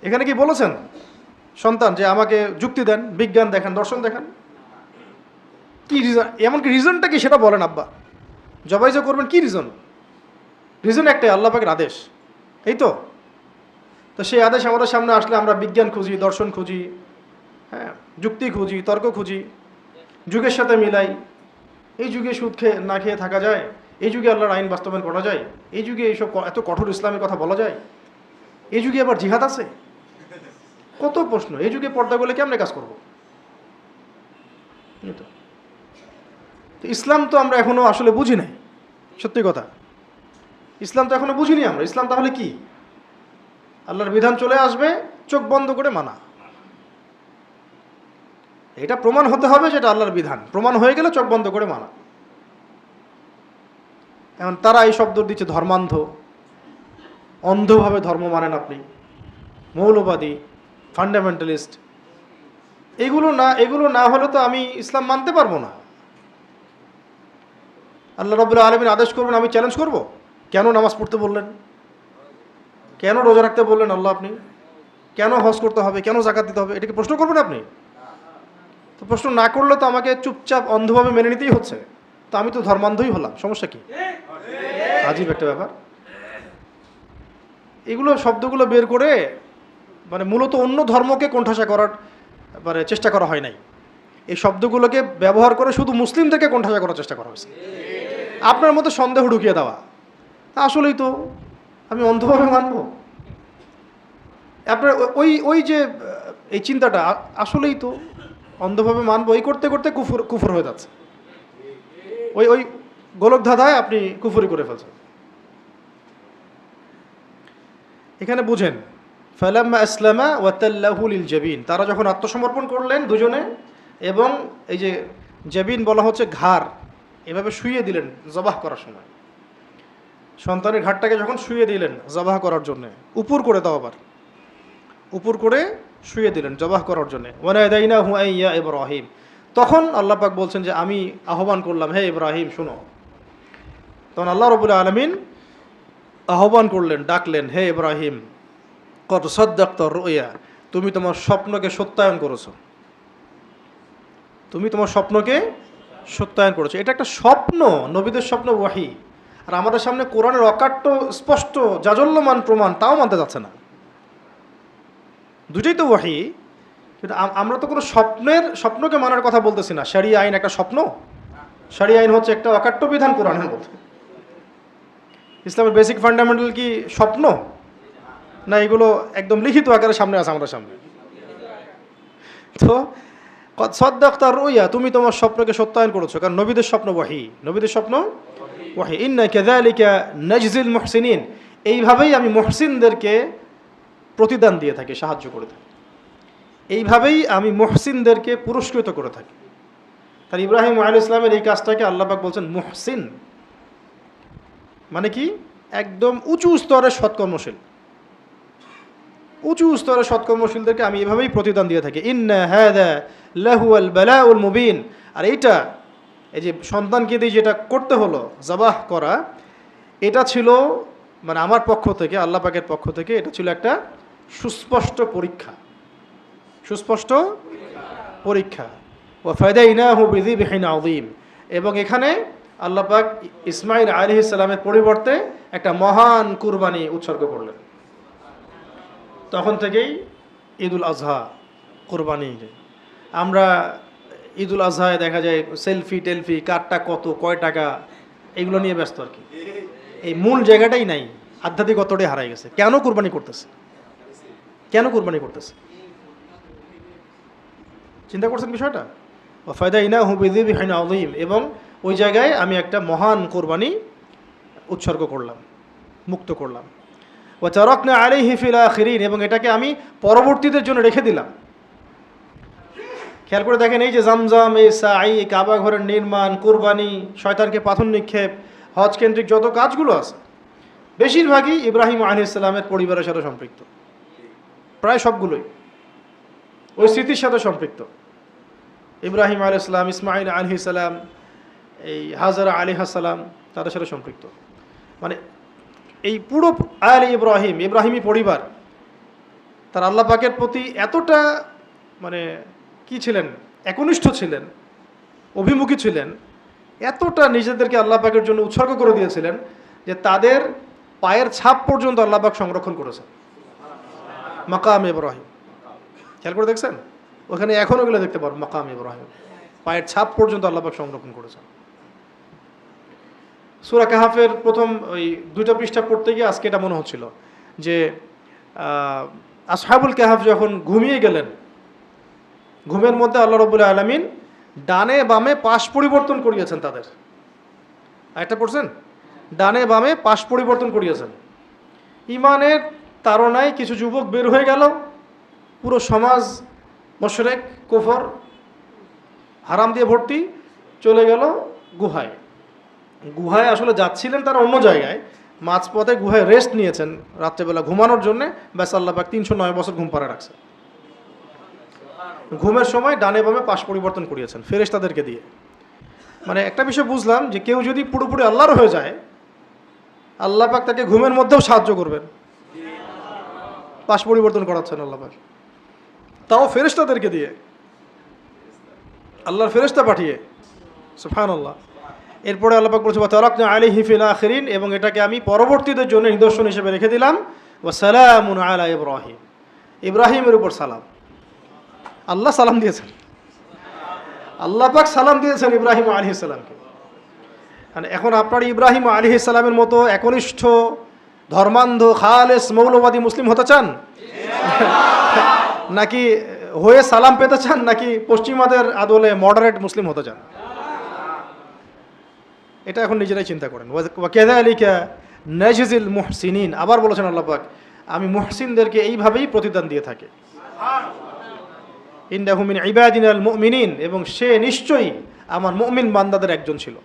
এখানে কি বলেছেন সন্তান যে আমাকে যুক্তি দেন, বিজ্ঞান দেখান, দর্শন দেখান? কি রিজন, এমনকি রিজনটা কি সেটা বলেন। আব্বা জবাই যে করবেন, কি রিজন? রিজন একটাই, আল্লাহ পাকের আদেশ, এই তো। তো সেই আদেশ আমাদের সামনে আসলে আমরা বিজ্ঞান খুঁজি, দর্শন খুঁজি, হ্যাঁ, যুক্তি খুঁজি, তর্ক খুঁজি, যুগের সাথে মিলাই। এই যুগে সুদ খেয়ে না খেয়ে থাকা যায়, এই যুগে আল্লাহর আইন বাস্তবায়ন করা যায়, এই যুগে এইসব এত কঠোর ইসলামের কথা বলা যায়, এই যুগে আবার জিহাদ আছে, কত প্রশ্ন। এই যুগে পর্দা করলে কেমনে কাজ করবো? তো ইসলাম তো আমরা এখনো আসলে বুঝি নাই, সত্যি কথা। ইসলাম তো এখনো বুঝিনি আমরা। ইসলাম তাহলে কি? আল্লাহর বিধান চলে আসবে, চোখ বন্ধ করে মানা। এটা প্রমাণ হতে হবে যেটা আল্লাহর বিধান, প্রমাণ হয়ে গেলে চোখ বন্ধ করে মানা। এখন তারা এই শব্দ দিচ্ছে ধর্মান্ধ, অন্ধভাবে ধর্ম মানেন আপনি, মৌলবাদী, ফান্ডামেন্টালিস্ট। এগুলো না হলে তো আমি ইসলাম মানতে পারবো না। আল্লাহ রাব্বুল আলামিন আদেশ করবেন, আমি চ্যালেঞ্জ করব, কেন নামাজ পড়তে বললেন, কেন রোজা রাখতে বললেন আল্লাহ আপনি, কেন হজ করতে হবে, কেন যাকাত দিতে হবে, এটাকে প্রশ্ন করবেন আপনি? তো প্রশ্ন না করলে তো আমাকে চুপচাপ অন্ধভাবে মেনে নিতেই হচ্ছে। তো আমি তো ধর্মান্ধই হলাম, সমস্যা কি? আজীব একটা ব্যাপার। এগুলো শব্দগুলো বের করে মানে মূলত অন্য ধর্মকে কোণঠাসা করার মানে চেষ্টা করা হয় নাই। এই শব্দগুলোকে ব্যবহার করে শুধু মুসলিমদেরকে কোণঠাসা করার চেষ্টা করা হয়েছে, আপনার মতো সন্দেহ ঢুকিয়ে দেওয়া। আসলেই তো আমি অন্ধভাবে মানব? আপনার ওই যে এই চিন্তাটা, আসলেই তো অন্ধভাবে মানবো, এই করতে করতে কুফর হয়ে যাচ্ছে। ওই গোলক ধাঁধায় আপনি কুফরি করে ফেলছেন। এখানে বুঝেন, ফালাম্মা আসলামা ওয়াতাল্লাহু লিল জাবিন, তারা যখন আত্মসমর্পণ করলেন দুজনে, এবং এই যে জাবিন বলা হচ্ছে ঘাড়, এভাবে শুইয়ে দিলেন জবাহ করার সময়। সন্তানের ঘাড়টাকে যখন শুইয়ে দিলেন জবাহ করার জন্যে, উপর করে দাও, আবার উপর করে শুইয়ে দিলেন জবাহ করার জন্যে। ওয়ানাদাইনাহু আইয়া ইব্রাহিম, তখন আল্লাহ পাক বলছেন যে আমি আহ্বান করলাম, হে ইব্রাহিম শোনো। তখন আল্লাহ রাব্বুল আলামিন আহ্বান করলেন, ডাকলেন, হে ইব্রাহিম কদ সাদ্দাকতা রুয়া, তুমি তোমার স্বপ্নকে সত্যায়ন করেছো, তুমি তোমার স্বপ্নকে সত্যায়ন করেছো। এটা একটা স্বপ্ন, নবীদের স্বপ্ন ওয়াহি, আর আমাদের সামনে কোরআনের অকাট্য স্পষ্ট জাজল্যমান প্রমাণ, তাও মানতে যাচ্ছে না। দুটোই তো ওয়াহি, কিন্তু আমরা তো কোনো স্বপ্নকে মানার কথা বলতেছি না। শরিয়া আইন একটা স্বপ্ন? শরিয়া আইন হচ্ছে একটা অকাট্য বিধান কোরআনের মধ্যে। ইসলামের বেসিক ফান্ডামেন্টাল কি স্বপ্ন? না এগুলো একদম লিখিত আকারে সামনে আছে আমাদের সামনে। তো কদ সাদ্দাকতা রুয়া, তুমি তোমার স্বপ্নকে সত্যায়ন করেছো, কারণ নবীদের স্বপ্ন ওয়াহি, নবীদের স্বপ্ন ওয়াহি। ইন্না কাযালিকা নাজজিল মুহসিনিন, এইভাবেই আমি মুহসিনদেরকে প্রতিদান দিয়ে থাকি, সাহায্য করে থাকি, এইভাবেই আমি মুহসিনদেরকে পুরস্কৃত করে থাকি। তার ইব্রাহিম আলাইহিস সালামের এই কাজটাকে আল্লাহ পাক বলছেন মুহসিন, মানে কি একদম উঁচু স্তরের সৎকর্মশীল, উঁচু স্তরের সৎকর্মশীলদেরকে আমি এভাবেই প্রতিদান দিয়ে থাকি। ইন্না হাযা লাহুয়াল বালাউল মুবিন, আর এইটা, এই যে সন্তানকে দিয়ে যেটা করতে হলো জবাহ করা, এটা ছিল মানে আমার পক্ষ থেকে, আল্লাহ পাকের পক্ষ থেকে এটা ছিল একটা সুস্পষ্ট পরীক্ষা, সুস্পষ্ট পরীক্ষা। ওয়া ফাদাইনাহু বিযিবহিন আযীম, এবং এখানে আল্লাহ পাক ইসমাঈল আলাইহিস সালামের পরিবর্তে একটা মহান কুরবানি উৎসর্গ করলেন। তখন থেকেই ঈদুল আজহা, কোরবানি। আমরা ঈদুল আজহায় দেখা যায় সেলফি টেলফি, কারটা কত, কয় টাকা, এগুলো নিয়ে ব্যস্ত আর কি। এই মূল জায়গাটাই নাই, আধ্যাত্মিকতাটাই হারাই গেছে। কেন কোরবানি করতেছে? কেন কোরবানি করতেছে? চিন্তা করছেন বিষয়টা? ফায়দাইনাহু বিযিবহিন আযীম, এবং ওই জায়গায় আমি একটা মহান কোরবানি উৎসর্গ করলাম, মুক্ত করলাম। ওয়া তারাকনা আলাইহি ফিল আখিরিন, এবং এটাকে আমি পরবর্তীদের জন্য রেখে দিলাম। খেয়াল করে দেখেন, এই যে জামজাম, এই সাই, কাবা ঘরের নির্মাণ, কোরবানি, শয়তানকে পাথর নিক্ষেপ, হজ কেন্দ্রিক যত কাজগুলো আছে, বেশিরভাগই ইব্রাহিম আলাইহিস সালামের পরিবারের সাথে সম্পৃক্ত। প্রায় সবগুলোই ওই স্মৃতির সাথে সম্পৃক্ত। ইব্রাহিম আলাইহিস সালাম, ইসমাঈল আলাইহিস সালাম, এই হাজারা আলাইহিস সালাম, তাদের সাথে সম্পৃক্ত। মানে এই পুরো আলে ইব্রাহিম, ইব্রাহিমী পরিবার, তার আল্লাহ পাকের প্রতি এতটা মানে কি ছিলেন, একনিষ্ঠ ছিলেন, অভিমুখী ছিলেন, এতটা নিজেদেরকে আল্লাহ পাকের জন্য উৎসর্গ করে দিয়েছিলেন যে তাদের পায়ের ছাপ পর্যন্ত আল্লাহ পাক সংরক্ষণ করেছেন। মাকাম ইব্রাহিম, খেয়াল করে দেখছেন? ওখানে এখনও গেলে দেখতে পারো মাকাম ইব্রাহিম, পায়ের ছাপ পর্যন্ত আল্লাহ পাক সংরক্ষণ করেছেন। সূরা কাহাফের প্রথম ওই 2টা পৃষ্ঠা পড়তে গিয়ে আজকে এটা মনে হচ্ছিল যে আসহাবুল কাহাফ যখন ঘুমিয়ে গেলেন, ঘুমের মধ্যে আল্লাহ রাব্বুল আলামিন ডানে বামে পাশ পরিবর্তন করিয়েছেন তাদের। আরেকটা পড়ছেন? ডানে বামে পাশ পরিবর্তন করিয়েছেন। ইমানের তাড়নায় কিছু যুবক বের হয়ে গেল, পুরো সমাজ মুশরিক, কুফর, হারাম দিয়ে ভর্তি, চলে গেল গুহায়। গুহায় আসলে যাচ্ছিলেন তারা অন্য জায়গায়, মাঝপথে গুহায় রেস্ট নিয়েছেন রাত্রেবেলা ঘুমানোর জন্যে। ব্যাস আল্লাহ পাক 309 বছর ঘুম পাড়া রাখছে। ঘুমের সময় ডানে বামে পাশ পরিবর্তন করিয়েছেন ফেরেশতাদেরকে দিয়ে। মানে একটা বিষয় বুঝলাম যে কেউ যদি পুরোপুরি আল্লাহর হয়ে যায়, আল্লাহ পাক তাকে ঘুমের মধ্যেও সাহায্য করবেন। পাশ পরিবর্তন করাচ্ছেন আল্লাহ পাক, তাও ফেরেশতাদেরকে দিয়ে, আল্লাহর ফেরেশতা পাঠিয়ে। সুবহানাল্লাহ। এরপরে আল্লাহ পাক বলেছে ওয়া তারাকনা আলাইহি ফিল আখিরিন, এবং এটাকে আমি পরবর্তীদের জন্য নিদর্শন হিসেবে রেখে দিলাম। ওয়া সালামুন আলা ইব্রাহিম, ইব্রাহিমের উপর সালাম। আল্লাহ সালাম দিয়েছেন, আল্লাহ পাক সালাম দিয়েছেন ইব্রাহিম আলাইহিস সালামকে। মানে এখন আপনার ইব্রাহিম আলাইহিস সালামের মতো একনিষ্ঠ, ধর্মান্ধ, খালেস, মৌলবাদী মুসলিম হতে চান? নাকি হয়ে সালাম পেতে চান, নাকি পশ্চিমাদের আদলে মডারেট মুসলিম হতে চান? এটা এখন নিজেরাই চিন্তা করেন। ওয়া কাযালিকা নাজজিল মুহসিনিন, আবার বলেছেন আল্লাহ পাক, আমি মুহসিনদেরকে এইভাবেই প্রতিদান দিয়ে থাকি। ইন্নাহু মিন ইবাদিনাল মুমিনিন, এবং সে নিশ্চয়ই আমার মুমিন বান্দাদের একজন ছিল।